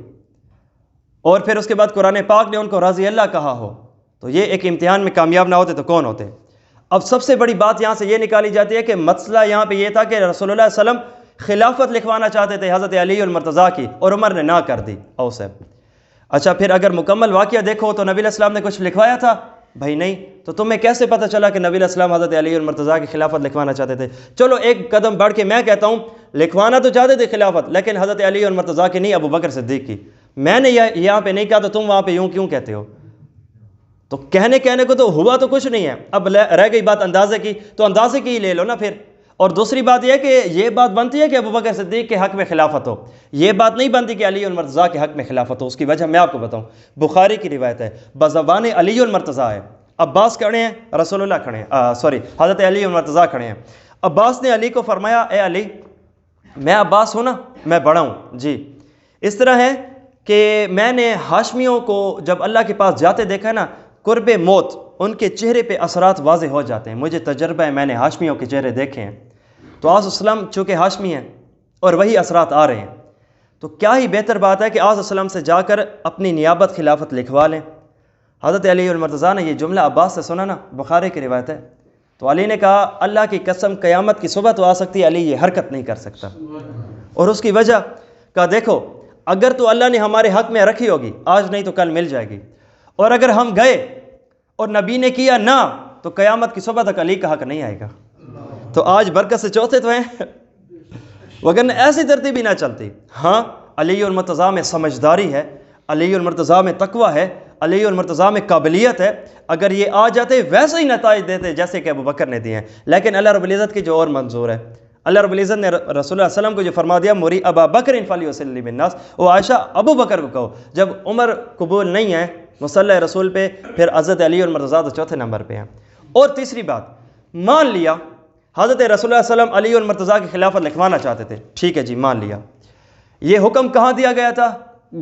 اور پھر اس کے بعد قرآن پاک نے ان کو رضی اللہ کہا ہو، تو یہ ایک امتحان میں کامیاب نہ ہوتے تو کون ہوتے؟ اب سب سے بڑی بات یہاں سے یہ نکالی جاتی ہے کہ مسئلہ یہاں پہ یہ تھا کہ رسول اللہ صلی اللہ علیہ وسلم خلافت لکھوانا چاہتے تھے حضرت علی المرتضیٰ کی، اور عمر نے نہ کر دی۔ اوسے اچھا، پھر اگر مکمل واقعہ دیکھو تو نبی علیہ السلام نے کچھ لکھوایا تھا؟ بھائی نہیں۔ تو تمہیں کیسے پتہ چلا کہ نبی علیہ السلام حضرت علی المرتضیٰ کی خلافت لکھوانا چاہتے تھے؟ چلو ایک قدم بڑھ کے میں کہتا ہوں، لکھوانا تو چاہتے تھے خلافت، لیکن حضرت علی المرتضیٰ کی نہیں، ابو بکر صدیق کی۔ میں نے یہاں پہ نہیں کہا تو تم وہاں پہ یوں کیوں کہتے ہو؟ تو کہنے کو تو ہوا تو کچھ نہیں ہے۔ اب رہ گئی بات اندازے کی، تو اندازے کی ہی لے لو نا پھر۔ اور دوسری بات یہ کہ یہ بات بنتی ہے کہ ابو بکر صدیق کے حق میں خلافت ہو، یہ بات نہیں بنتی کہ علی المرتضیٰ کے حق میں خلافت ہو۔ اس کی وجہ میں آپ کو بتاؤں، بخاری کی روایت ہے، بزبان علی المرتضیٰ ہے، عباس کھڑے ہیں، رسول اللہ کھڑے ہیں، حضرت علی المرتضیٰ کھڑے ہیں۔ عباس نے علی کو فرمایا، اے علی، میں عباس ہوں نا، میں بڑا ہوں جی۔ اس طرح ہے کہ میں نے ہاشمیوں کو جب اللہ کے پاس جاتے دیکھا ہے نا، قرب موت ان کے چہرے پہ اثرات واضح ہو جاتے ہیں، مجھے تجربہ ہے، میں نے ہاشمیوں کے چہرے دیکھے ہیں۔ تو آج اسلم چونکہ ہاشمی ہیں اور وہی اثرات آ رہے ہیں، تو کیا ہی بہتر بات ہے کہ آج اسلم سے جا کر اپنی نیابت خلافت لکھوا لیں۔ حضرت علی المرتضیٰ نے یہ جملہ عباس سے سنا نا، بخاری کی روایت ہے، تو علی نے کہا اللہ کی قسم قیامت کی صبح تو آ سکتی ہے، علی یہ حرکت نہیں کر سکتا۔ اور اس کی وجہ کہا دیکھو، اگر تو اللہ نے ہمارے حق میں رکھی ہوگی آج نہیں تو کل مل جائے گی، اور اگر ہم گئے اور نبی نے کیا نہ تو قیامت کی صبح تک علی کا حق نہیں آئے گا۔ تو آج برکت سے چوتھے تو ہیں، وگرنہ ایسی ترتیب ہی نہ چلتی۔ ہاں، علی المرتضیٰ میں سمجھداری ہے، علی المرتضیٰ میں تقوی ہے، علی المرتضیٰ میں قابلیت ہے، اگر یہ آ جاتے ویسے ہی نتائج دیتے جیسے کہ ابو بکر نے دیے ہیں۔ لیکن اللہ رب العزت کی جو اور منظور ہے، اللہ رب العزت نے رسول اللہ صلی اللہ علیہ وسلم کو جو فرما دیا، موری ابا بکر فلیصلی بالناس، وہ عائشہ ابو بکر کو کہو۔ جب عمر قبول نہیں ہے مصلی رسول پہ، پھر حضرت علی المرتضیٰ تو چوتھے نمبر پہ ہیں۔ اور تیسری بات، مان لیا حضرت رسول اللہ صلی اللہ علیہ وسلم علی المرتضیٰ کی خلافت لکھوانا چاہتے تھے، ٹھیک ہے جی، مان لیا۔ یہ حکم کہاں دیا گیا تھا؟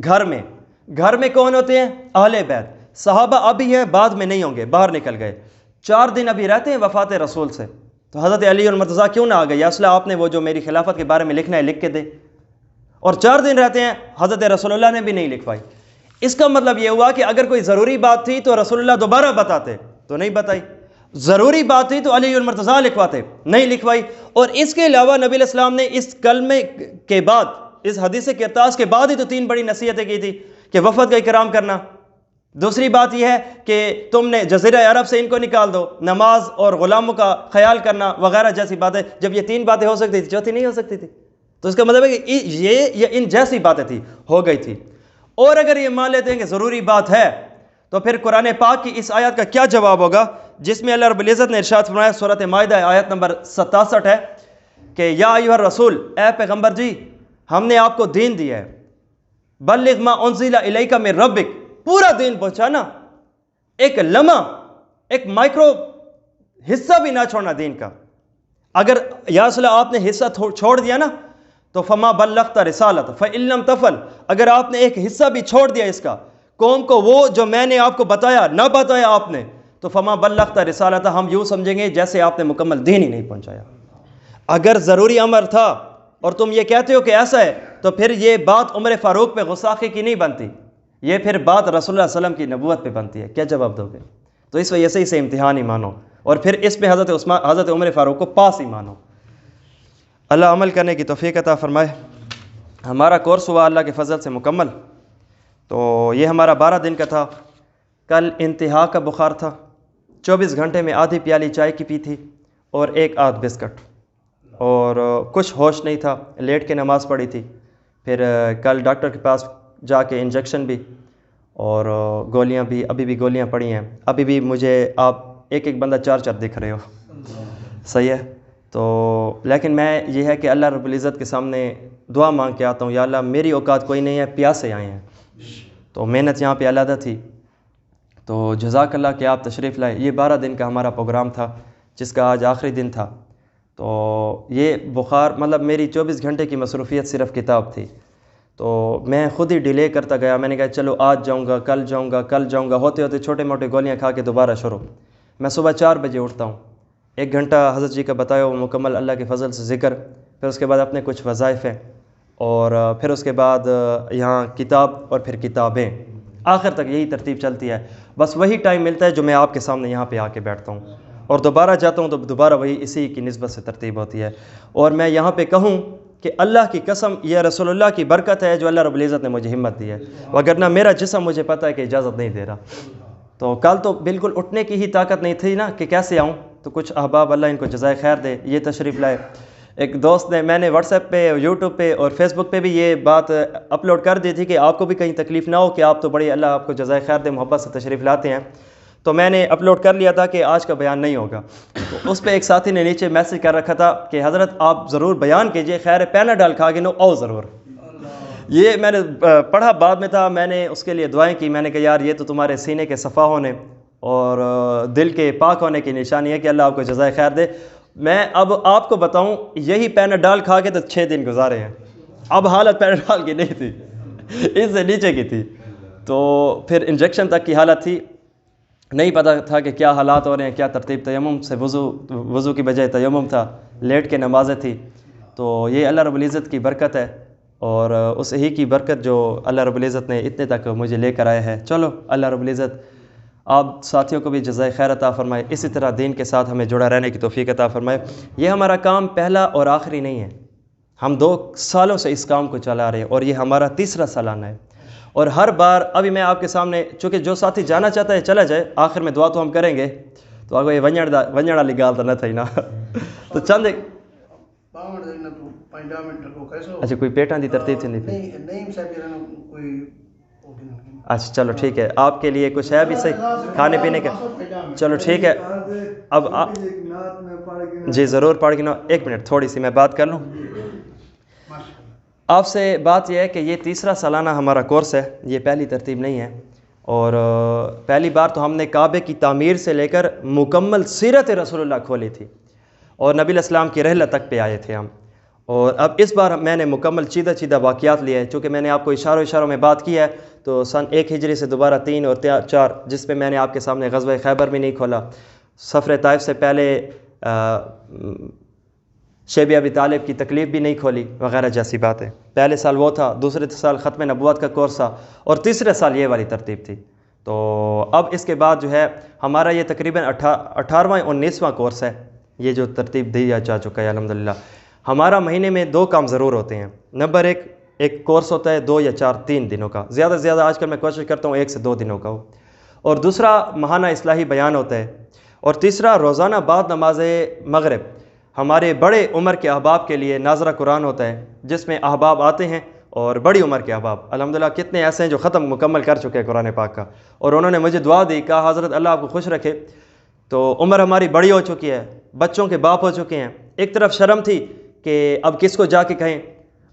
گھر میں۔ گھر میں کون ہوتے ہیں؟ اہل بیت۔ صحابہ ابھی ہیں، بعد میں نہیں ہوں گے، باہر نکل گئے، 4 دن ابھی رہتے ہیں وفات رسول سے، تو حضرت علی المرتضیٰ کیوں نہ آ گئے؟ یا اصلا آپ نے وہ جو میری خلافت کے بارے میں لکھنا ہے لکھ کے دے۔ اور 4 دن رہتے ہیں، حضرت رسول اللہ نے بھی نہیں لکھوائی۔ اس کا مطلب یہ ہوا کہ اگر کوئی ضروری بات تھی تو رسول اللہ دوبارہ بتاتے، تو نہیں بتائی۔ ضروری بات تھی تو علی المرتضیٰ لکھواتے، نہیں لکھوائی۔ اور اس کے علاوہ نبی علیہ السلام نے اس کلمے کے بعد، اس حدیث کرتاس کے بعد ہی تو 3 بڑی نصیحتیں کی تھی کہ وفد کا اکرام کرنا، دوسری بات یہ ہے کہ تم نے جزیرہ عرب سے ان کو نکال دو، نماز اور غلاموں کا خیال کرنا وغیرہ جیسی باتیں۔ جب یہ 3 باتیں ہو سکتی تھی، چوتھی نہیں ہو سکتی تھی، تو اس کا مطلب ہے کہ یہ ان جیسی باتیں تھی، ہو گئی تھی۔ اور اگر یہ مان لیتے ہیں کہ ضروری بات ہے، تو پھر قرآن پاک کی اس آیت کا کیا جواب ہوگا جس میں اللہ رب العزت نے ارشاد فرمایا، سورۃ مائدہ آیت نمبر 67 ہے کہ یا ایھا الرسول، اے پیغمبر جی ہم نے آپ کو دین دیا ہے، بلغ ما انزل الیک من ربک، پورا دین پہنچانا، ایک لمحہ، ایک مائکرو حصہ بھی نہ چھوڑنا دین کا۔ اگر یا صلی آپ نے حصہ چھوڑ دیا نا تو فما بلغت رسالت فإن لم تفعل، اگر آپ نے ایک حصہ بھی چھوڑ دیا اس کا، قوم کو وہ جو میں نے آپ کو بتایا نہ بتایا آپ نے، تو فما بلغت رسالت، ہم یوں سمجھیں گے جیسے آپ نے مکمل دین ہی نہیں پہنچایا۔ اگر ضروری امر تھا اور تم یہ کہتے ہو کہ ایسا ہے، تو پھر یہ بات عمر فاروق پہ غصاخی کی نہیں بنتی، یہ پھر بات رسول اللہ صلی اللہ علیہ وسلم کی نبوت پہ بنتی ہے۔ کیا جواب دو گے؟ تو اس وجہ سے اسے امتحان ہی مانو، اور پھر اس پہ حضرت عمر فاروق کو پاس ہی مانو۔ اللہ عمل کرنے کی توفیق عطا فرمائے۔ ہمارا کورس ہوا اللہ کے فضل سے مکمل، تو یہ ہمارا 12 دن کا تھا۔ کل انتہا کا بخار تھا، 24 گھنٹے میں آدھی پیالی چائے کی پی تھی اور 1 آدھ بسکٹ، اور کچھ ہوش نہیں تھا، لیٹ کے نماز پڑھی تھی. پھر کل ڈاکٹر کے پاس جا کے انجیکشن بھی اور گولیاں بھی، ابھی بھی گولیاں پڑی ہیں. ابھی بھی مجھے آپ ایک ایک بندہ 4 دکھ رہے ہو. صحیح ہے. تو لیکن میں یہ ہے کہ اللہ رب العزت کے سامنے دعا مانگ کے آتا ہوں، یا اللہ میری اوقات کوئی نہیں ہے، پیاسے آئے ہیں. تو محنت یہاں پہ علیحدہ تھی. تو جزاک اللہ کہ آپ تشریف لائے. یہ 12 دن کا ہمارا پروگرام تھا جس کا آج آخری دن تھا. تو یہ بخار مطلب میری 24 گھنٹے کی مصروفیت صرف کتاب تھی. تو میں خود ہی ڈیلے کرتا گیا. میں نے کہا چلو آج جاؤں گا، کل جاؤں گا، کل جاؤں گا، ہوتے ہوتے چھوٹے موٹے گولیاں کھا کے دوبارہ شروع. میں صبح 4 بجے اٹھتا ہوں، 1 گھنٹہ حضرت جی کا بتایا وہ مکمل اللہ کے فضل سے ذکر، پھر اس کے بعد اپنے کچھ وظائف ہیں، اور پھر اس کے بعد یہاں کتاب اور پھر کتابیں. آخر تک یہی ترتیب چلتی ہے. بس وہی ٹائم ملتا ہے جو میں آپ کے سامنے یہاں پہ آ کے بیٹھتا ہوں، اور دوبارہ جاتا ہوں تو دوبارہ وہی اسی کی نسبت سے ترتیب ہوتی ہے. اور میں یہاں پہ کہوں کہ اللہ کی قسم یہ رسول اللہ کی برکت ہے جو اللہ رب العزت نے مجھے ہمت دی ہے، وگرنہ میرا جسم مجھے پتہ ہے کہ اجازت نہیں دے رہا. تو کل تو بالکل اٹھنے کی ہی طاقت نہیں تھی نا کہ کیسے آؤں. تو کچھ احباب اللہ ان کو جزائے خیر دے یہ تشریف لائے. ایک دوست نے، میں نے واٹس ایپ پہ، یوٹیوب پہ اور فیس بک پہ بھی یہ بات اپلوڈ کر دی تھی کہ آپ کو بھی کہیں تکلیف نہ ہو کہ آپ تو بڑے اللہ آپ کو جزائے خیر دے محبت سے تشریف لاتے ہیں. تو میں نے اپلوڈ کر لیا تھا کہ آج کا بیان نہیں ہوگا. تو اس پہ ایک ساتھی نے نیچے میسج کر رکھا تھا کہ حضرت آپ ضرور بیان کیجئے، خیر پیناڈول کھا کے نو آؤ ضرور. یہ میں نے پڑھا بعد میں تھا، میں نے اس کے لیے دعائیں کی. میں نے کہا یار یہ تو تمہارے سینے کے صفا ہونے اور دل کے پاک ہونے کی نشانی ہے کہ اللہ آپ کو جزائے خیر دے. میں اب آپ کو بتاؤں یہی پیناڈول کھا کے تو 6 دن گزارے ہیں. اب حالت پیناڈول کی نہیں تھی، اس سے نیچے کی تھی. تو پھر انجیکشن تک کی حالت تھی. نہیں پتہ تھا کہ کیا حالات ہو رہے ہیں، کیا ترتیب. تیمم سے وضو کی بجائے تیمم تھا، لیٹ کے نمازیں تھی. تو یہ اللہ رب العزت کی برکت ہے، اور اس ہی کی برکت جو اللہ رب العزت نے اتنے تک مجھے لے کر آیا ہے. چلو اللہ رب العزت آپ ساتھیوں کو بھی جزائے خیر عطا فرمائے، اسی طرح دین کے ساتھ ہمیں جڑا رہنے کی توفیق عطا فرمائے. یہ ہمارا کام پہلا اور آخری نہیں ہے، ہم 2 سالوں سے اس کام کو چلا رہے ہیں، اور یہ ہمارا 3را سالانہ ہے. اور ہر بار ابھی میں آپ کے سامنے، چونکہ جو ساتھی جانا چاہتا ہے چلا جائے، آخر میں دعا تو ہم کریں گے. تو آگے یہ ونجڑ والی گال تو نہ تھی نا. تو چند اچھا کوئی پیٹاں دی ترتیب سے نہیں تھی. اچھا چلو ٹھیک ہے، آپ کے لیے کچھ ہے بھی صحیح کھانے پینے کا. چلو ٹھیک ہے. اب جی ضرور پڑھ کے. 1 منٹ تھوڑی سی میں بات کر لوں. آپ سے بات یہ ہے کہ یہ 3را سالانہ ہمارا کورس ہے، یہ پہلی ترتیب نہیں ہے. اور پہلی بار تو ہم نے کعبے کی تعمیر سے لے کر مکمل سیرت رسول اللہ کھولی تھی، اور نبی علیہ السلام کی رحلت تک پہ آئے تھے ہم. اور اب اس بار میں نے مکمل چیدہ واقعات لیے ہیں، چونکہ میں نے آپ کو اشاروں میں بات کی ہے. تو سن 1 ہجری سے دوبارہ 3 اور 4، جس پہ میں نے آپ کے سامنے غزوہ خیبر بھی نہیں کھولا، سفر طائف سے پہلے شیب ابی طالب کی تکلیف بھی نہیں کھولی وغیرہ جیسی باتیں. پہلے سال وہ تھا، دوسرے سال ختم نبوت کا کورس تھا، اور تیسرے سال یہ والی ترتیب تھی. تو اب اس کے بعد جو ہے ہمارا یہ تقریباً 18واں 19واں کورس ہے، یہ جو ترتیب دی جا چکا ہے الحمدللہ. ہمارا مہینے میں 2 کام ضرور ہوتے ہیں. نمبر 1 ایک کورس ہوتا ہے 2 یا 4 3 دنوں کا، زیادہ سے زیادہ آج کل میں کوشش کرتا ہوں 1 سے 2 دنوں کا ہو. اور دوسرا ماہانہ اصلاحی بیان ہوتا ہے. اور تیسرا روزانہ بعد نماز مغرب ہمارے بڑے عمر کے احباب کے لیے ناظرہ قرآن ہوتا ہے، جس میں احباب آتے ہیں، اور بڑی عمر کے احباب الحمدللہ کتنے ایسے ہیں جو ختم مکمل کر چکے ہیں قرآن پاک کا. اور انہوں نے مجھے دعا دی، کہا حضرت اللہ آپ کو خوش رکھے. تو عمر ہماری بڑی ہو چکی ہے، بچوں کے باپ ہو چکے ہیں. ایک طرف شرم تھی کہ اب کس کو جا کے کہیں،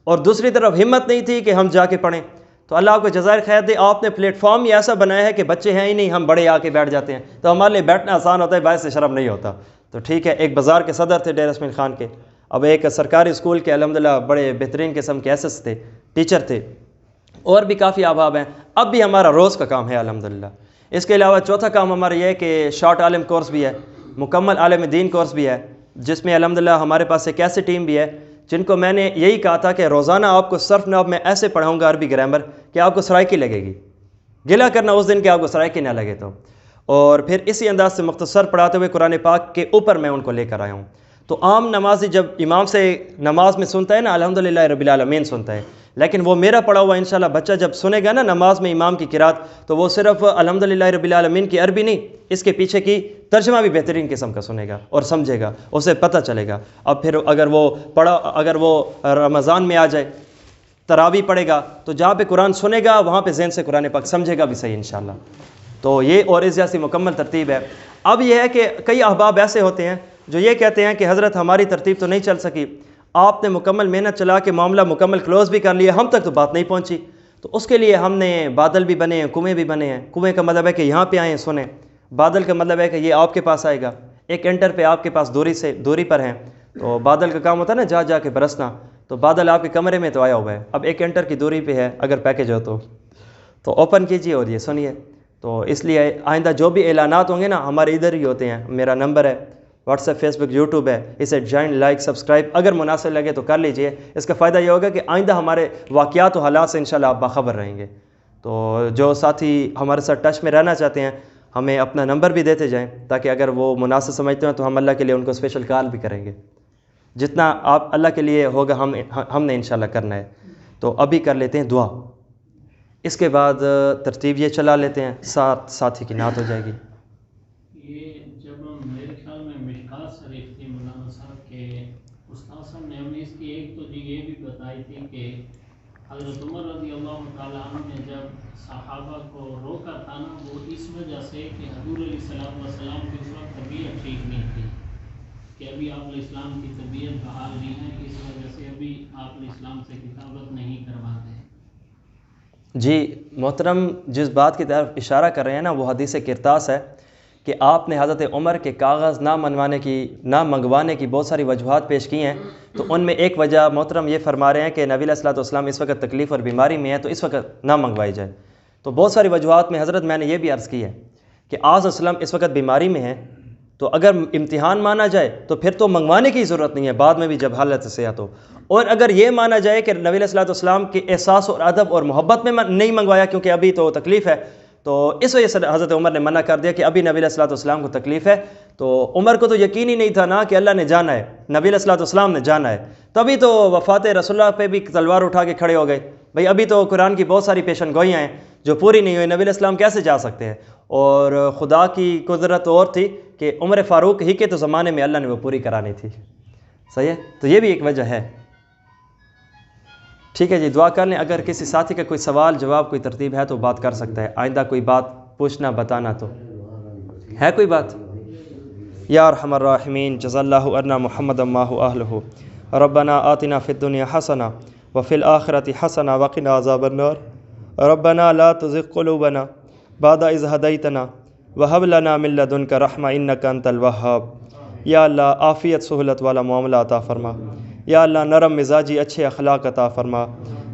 اور دوسری طرف ہمت نہیں تھی کہ ہم جا کے پڑھیں. تو اللہ آپ کو جزائر خیر دے، آپ نے پلیٹ فارم ہی ایسا بنایا ہے کہ بچے ہیں ہی نہیں، ہم بڑے آ کے بیٹھ جاتے ہیں. تو ہمارے لیے بیٹھنا آسان ہوتا ہے، باعث سے شرم نہیں ہوتا. تو ٹھیک ہے. ایک بازار کے صدر تھے ڈیر اسمین خان کے، اب ایک سرکاری اسکول کے الحمدللہ بڑے بہترین قسم کے ایس تھے، ٹیچر تھے، اور بھی کافی احباب ہیں. اب بھی ہمارا روز کا کام ہے الحمدللہ. اس کے علاوہ چوتھا کام ہمارا یہ ہے کہ شارٹ عالم کورس بھی ہے، مکمل عالم دین کورس بھی ہے، جس میں الحمدللہ ہمارے پاس ایک ایسی ٹیم بھی ہے جن کو میں نے یہی کہا تھا کہ روزانہ آپ کو صرف ناب میں ایسے پڑھاؤں گا عربی گرامر کہ آپ کو سرائکی لگے گی. گلا کرنا اس دن کہ آپ کو سرائکی نہ لگے. تو اور پھر اسی انداز سے مختصر پڑھاتے ہوئے قرآن پاک کے اوپر میں ان کو لے کر آیا ہوں. تو عام نمازی جب امام سے نماز میں سنتا ہے نا الحمدللہ رب العالمین سنتا ہے، لیکن وہ میرا پڑھا ہوا انشاءاللہ بچہ جب سنے گا نا نماز میں امام کی قرات، تو وہ صرف الحمدللہ رب العالمین کی عربی نہیں، اس کے پیچھے کی ترجمہ بھی بہترین قسم کا سنے گا اور سمجھے گا، اسے پتہ چلے گا۔ اب پھر اگر وہ رمضان میں آ جائے تراویح پڑھے گا تو جہاں پہ قرآن سنے گا وہاں پہ ذہن سے قرآن پاک سمجھے گا بھی صحیح انشاءاللہ۔ تو یہ اور اس جیسی مکمل ترتیب ہے۔ اب یہ ہے کہ کئی احباب ایسے ہوتے ہیں جو یہ کہتے ہیں کہ حضرت ہماری ترتیب تو نہیں چل سکی، آپ نے مکمل محنت چلا کے معاملہ مکمل کلوز بھی کر لیا، ہم تک تو بات نہیں پہنچی۔ تو اس کے لیے ہم نے بادل بھی بنے ہیں، کنویں بھی بنے ہیں۔ کنویں کا مطلب ہے کہ یہاں پہ آئیں سنیں، بادل کا مطلب ہے کہ یہ آپ کے پاس آئے گا، ایک انٹر پہ آپ کے پاس دوری پر ہیں۔ تو بادل کا کام ہوتا ہے نا جا کے برسنا، تو بادل آپ کے کمرے میں تو آیا ہوا ہے، اب ایک انٹر کی دوری پہ ہے، اگر پیکج ہو تو اوپن کیجیے اور یہ سنیے۔ تو اس لیے آئندہ جو بھی اعلانات ہوں گے نا ہمارے ادھر ہی ہوتے ہیں، میرا نمبر ہے، واٹس ایپ، فیس بک، یوٹیوب ہے، اسے جوائن، لائک، سبسکرائب اگر مناسب لگے تو کر لیجئے۔ اس کا فائدہ یہ ہوگا کہ آئندہ ہمارے واقعات و حالات سے انشاءاللہ آپ باخبر رہیں گے۔ تو جو ساتھی ہمارے ساتھ ٹچ میں رہنا چاہتے ہیں ہمیں اپنا نمبر بھی دیتے جائیں، تاکہ اگر وہ مناسب سمجھتے ہیں تو ہم اللہ کے لیے ان کو اسپیشل کال بھی کریں گے۔ جتنا آپ اللہ کے لیے ہوگا ہم نے انشاءاللہ کرنا ہے۔ تو ابھی کر لیتے ہیں دعا، اس کے بعد ترتیب یہ چلا لیتے ہیں، ساتھی کی نعت ہو جائے گی۔ یہ جب میرے خیال میں مشکات شریف تھی مولانا صاحب کے استاد صاحب نے ہمیں اس کی ایک تو جی یہ بھی بتائی تھی کہ حضرت عمر رضی اللہ تعالیٰ عنہ نے جب صحابہ کو روکا تھا نا، وہ اس وجہ سے کہ حضور علیہ السلام والسلام کی اس وقت طبیعت ٹھیک نہیں تھی، کہ ابھی آپ علیہ السلام کی طبیعت بحال نہیں ہے، اس وجہ سے ابھی آپ علیہ السلام سے کتابت نہیں کرواتے ہیں۔ جی محترم، جس بات کی طرف اشارہ کر رہے ہیں نا وہ حدیث کرتاس ہے کہ آپ نے حضرت عمر کے کاغذ نہ منگوانے کی بہت ساری وجوہات پیش کی ہیں۔ تو ان میں ایک وجہ محترم یہ فرما رہے ہیں کہ نبی علیہ الصلوۃ والسلام اس وقت تکلیف اور بیماری میں ہے، تو اس وقت نہ منگوائی جائے۔ تو بہت ساری وجوہات میں حضرت میں نے یہ بھی عرض کی ہے کہ آج وسلم اس وقت بیماری میں ہیں، تو اگر امتحان مانا جائے تو پھر تو منگوانے کی ضرورت نہیں ہے، بعد میں بھی جب حالت صحت ہو۔ اور اگر یہ مانا جائے کہ نبی علیہ الصلوۃ والسلام کے احساس اور ادب اور محبت میں نہیں منگوایا کیونکہ ابھی تو تکلیف ہے، تو اس وجہ سے حضرت عمر نے منع کر دیا کہ ابھی نبی علیہ الصلوۃ والسلام کو تکلیف ہے۔ تو عمر کو تو یقین ہی نہیں تھا نا کہ اللہ نے جانا ہے، نبی علیہ الصلوۃ والسلام نے جانا ہے، تبھی تو وفات رسول اللہ پہ بھی تلوار اٹھا کے کھڑے ہو گئے۔ بھئی ابھی تو قرآن کی بہت ساری پیشن گوئیاں ہیں جو پوری نہیں ہوئی، نبی علیہ السلام کیسے جا سکتے ہیں؟ اور خدا کی قدرت اور تھی کہ عمر فاروق ہی کے تو زمانے میں اللہ نے وہ پوری کرانی تھی۔ صحیح ہے، تو یہ بھی ایک وجہ ہے۔ ٹھیک ہے جی، دعا کر لیں۔ اگر کسی ساتھی کا کوئی سوال جواب کوئی ترتیب ہے تو بات کر سکتا ہے، آئندہ کوئی بات پوچھنا بتانا تو ہے کوئی بات۔ یا ارحم الراحمین، جزا اللہ عنا محمد ماہ اہلہ، ربنا آتنا فی الدنیا حسنہ وفی الآخرۃ حسنہ وقنا عذاب النار، ربنا لا تزغ قلوبنا بعد اذ ہدیتنا وہب لنا من لدنک رحمہ انک انت الوہاب۔ یا اللہ عافیت سہولت والا معاملہ عطا فرما، یا اللہ نرم مزاجی اچھے اخلاق عطا فرما،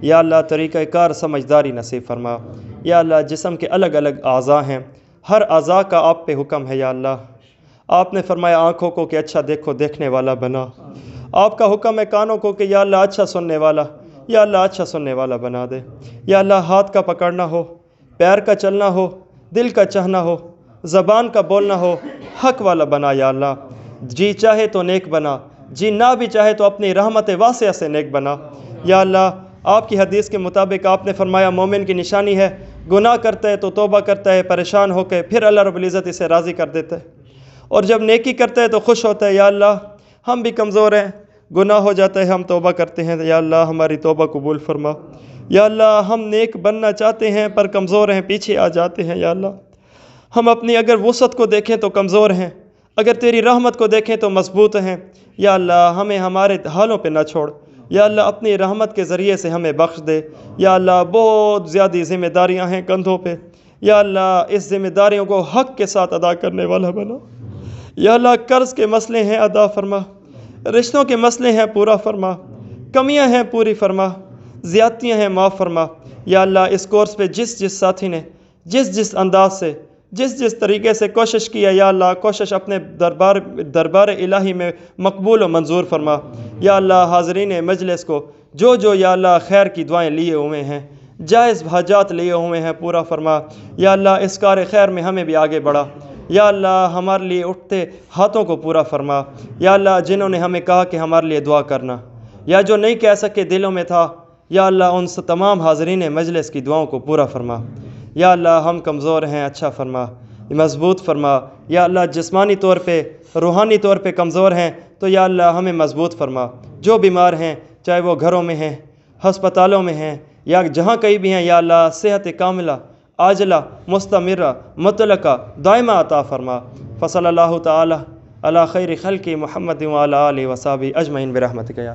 یا اللہ طریقہ کار سمجھداری نصیب فرما، یا اللہ جسم کے الگ الگ اعضاء ہیں، ہر اعضاء کا آپ پہ حکم ہے، یا اللہ آپ نے فرمایا آنکھوں کو کہ اچھا دیکھو دیکھنے والا بنا، آپ کا حکم ہے کانوں کو کہ یا اللہ اچھا سننے والا، یا اللہ اچھا سننے والا بنا دے، یا اللہ ہاتھ کا پکڑنا ہو، پیر کا چلنا ہو، دل کا چاہنا ہو، زبان کا بولنا ہو، حق والا بنا، یا اللہ جی چاہے تو نیک بنا، جی نہ بھی چاہے تو اپنی رحمت واسعہ سے نیک بنا، یا اللہ آپ کی حدیث کے مطابق آپ نے فرمایا مومن کی نشانی ہے گناہ کرتا ہے تو توبہ کرتا ہے پریشان ہو کے، پھر اللہ رب العزت اسے راضی کر دیتا ہے، اور جب نیکی کرتا ہے تو خوش ہوتا ہے۔ یا اللہ ہم بھی کمزور ہیں، گناہ ہو جاتا ہے، ہم توبہ کرتے ہیں، یا اللہ ہماری توبہ قبول فرما۔ یا اللہ ہم نیک بننا چاہتے ہیں پر کمزور ہیں، پیچھے آ جاتے ہیں، یا اللہ ہم اپنی اگر وسعت کو دیکھیں تو کمزور ہیں، اگر تیری رحمت کو دیکھیں تو مضبوط ہیں، یا اللہ ہمیں ہمارے حالوں پہ نہ چھوڑ، یا اللہ اپنی رحمت کے ذریعے سے ہمیں بخش دے۔ یا اللہ بہت زیادہ ذمہ داریاں ہیں کندھوں پہ، یا اللہ اس ذمہ داریوں کو حق کے ساتھ ادا کرنے والا بنا۔ یا اللہ قرض کے مسئلے ہیں ادا فرما، رشتوں کے مسئلے ہیں پورا فرما، کمیاں ہیں پوری فرما، زیادتیاں ہیں معاف فرما۔ یا اللہ اس کورس پہ جس ساتھی نے جس انداز سے جس طریقے سے کوشش کی ہے، یا اللہ کوشش اپنے دربار الہی میں مقبول و منظور فرما۔ یا اللہ حاضرین مجلس کو جو یا اللہ خیر کی دعائیں لیے ہوئے ہیں، جائز حاجات لیے ہوئے ہیں پورا فرما۔ یا اللہ اس کار خیر میں ہمیں بھی آگے بڑھا، یا اللہ ہمارے لیے اٹھتے ہاتھوں کو پورا فرما۔ یا اللہ جنہوں نے ہمیں کہا کہ ہمارے لیے دعا کرنا، یا جو نہیں کہہ سکے دلوں میں تھا، یا اللہ ان سے تمام حاضرین مجلس کی دعاؤں کو پورا فرما۔ یا اللہ ہم کمزور ہیں، اچھا فرما، مضبوط فرما۔ یا اللہ جسمانی طور پہ، روحانی طور پہ کمزور ہیں تو یا اللہ ہمیں مضبوط فرما۔ جو بیمار ہیں، چاہے وہ گھروں میں ہیں، ہسپتالوں میں ہیں، یا جہاں کہیں بھی ہیں، یا اللہ صحت کاملہ، عاجلہ، مستمرہ، مطلقہ، دائمہ عطا فرما۔ فصلی اللہ تعالی علی خیر خلق محمد وعلی آلہ وصحبہ اجمعین برحمتک یا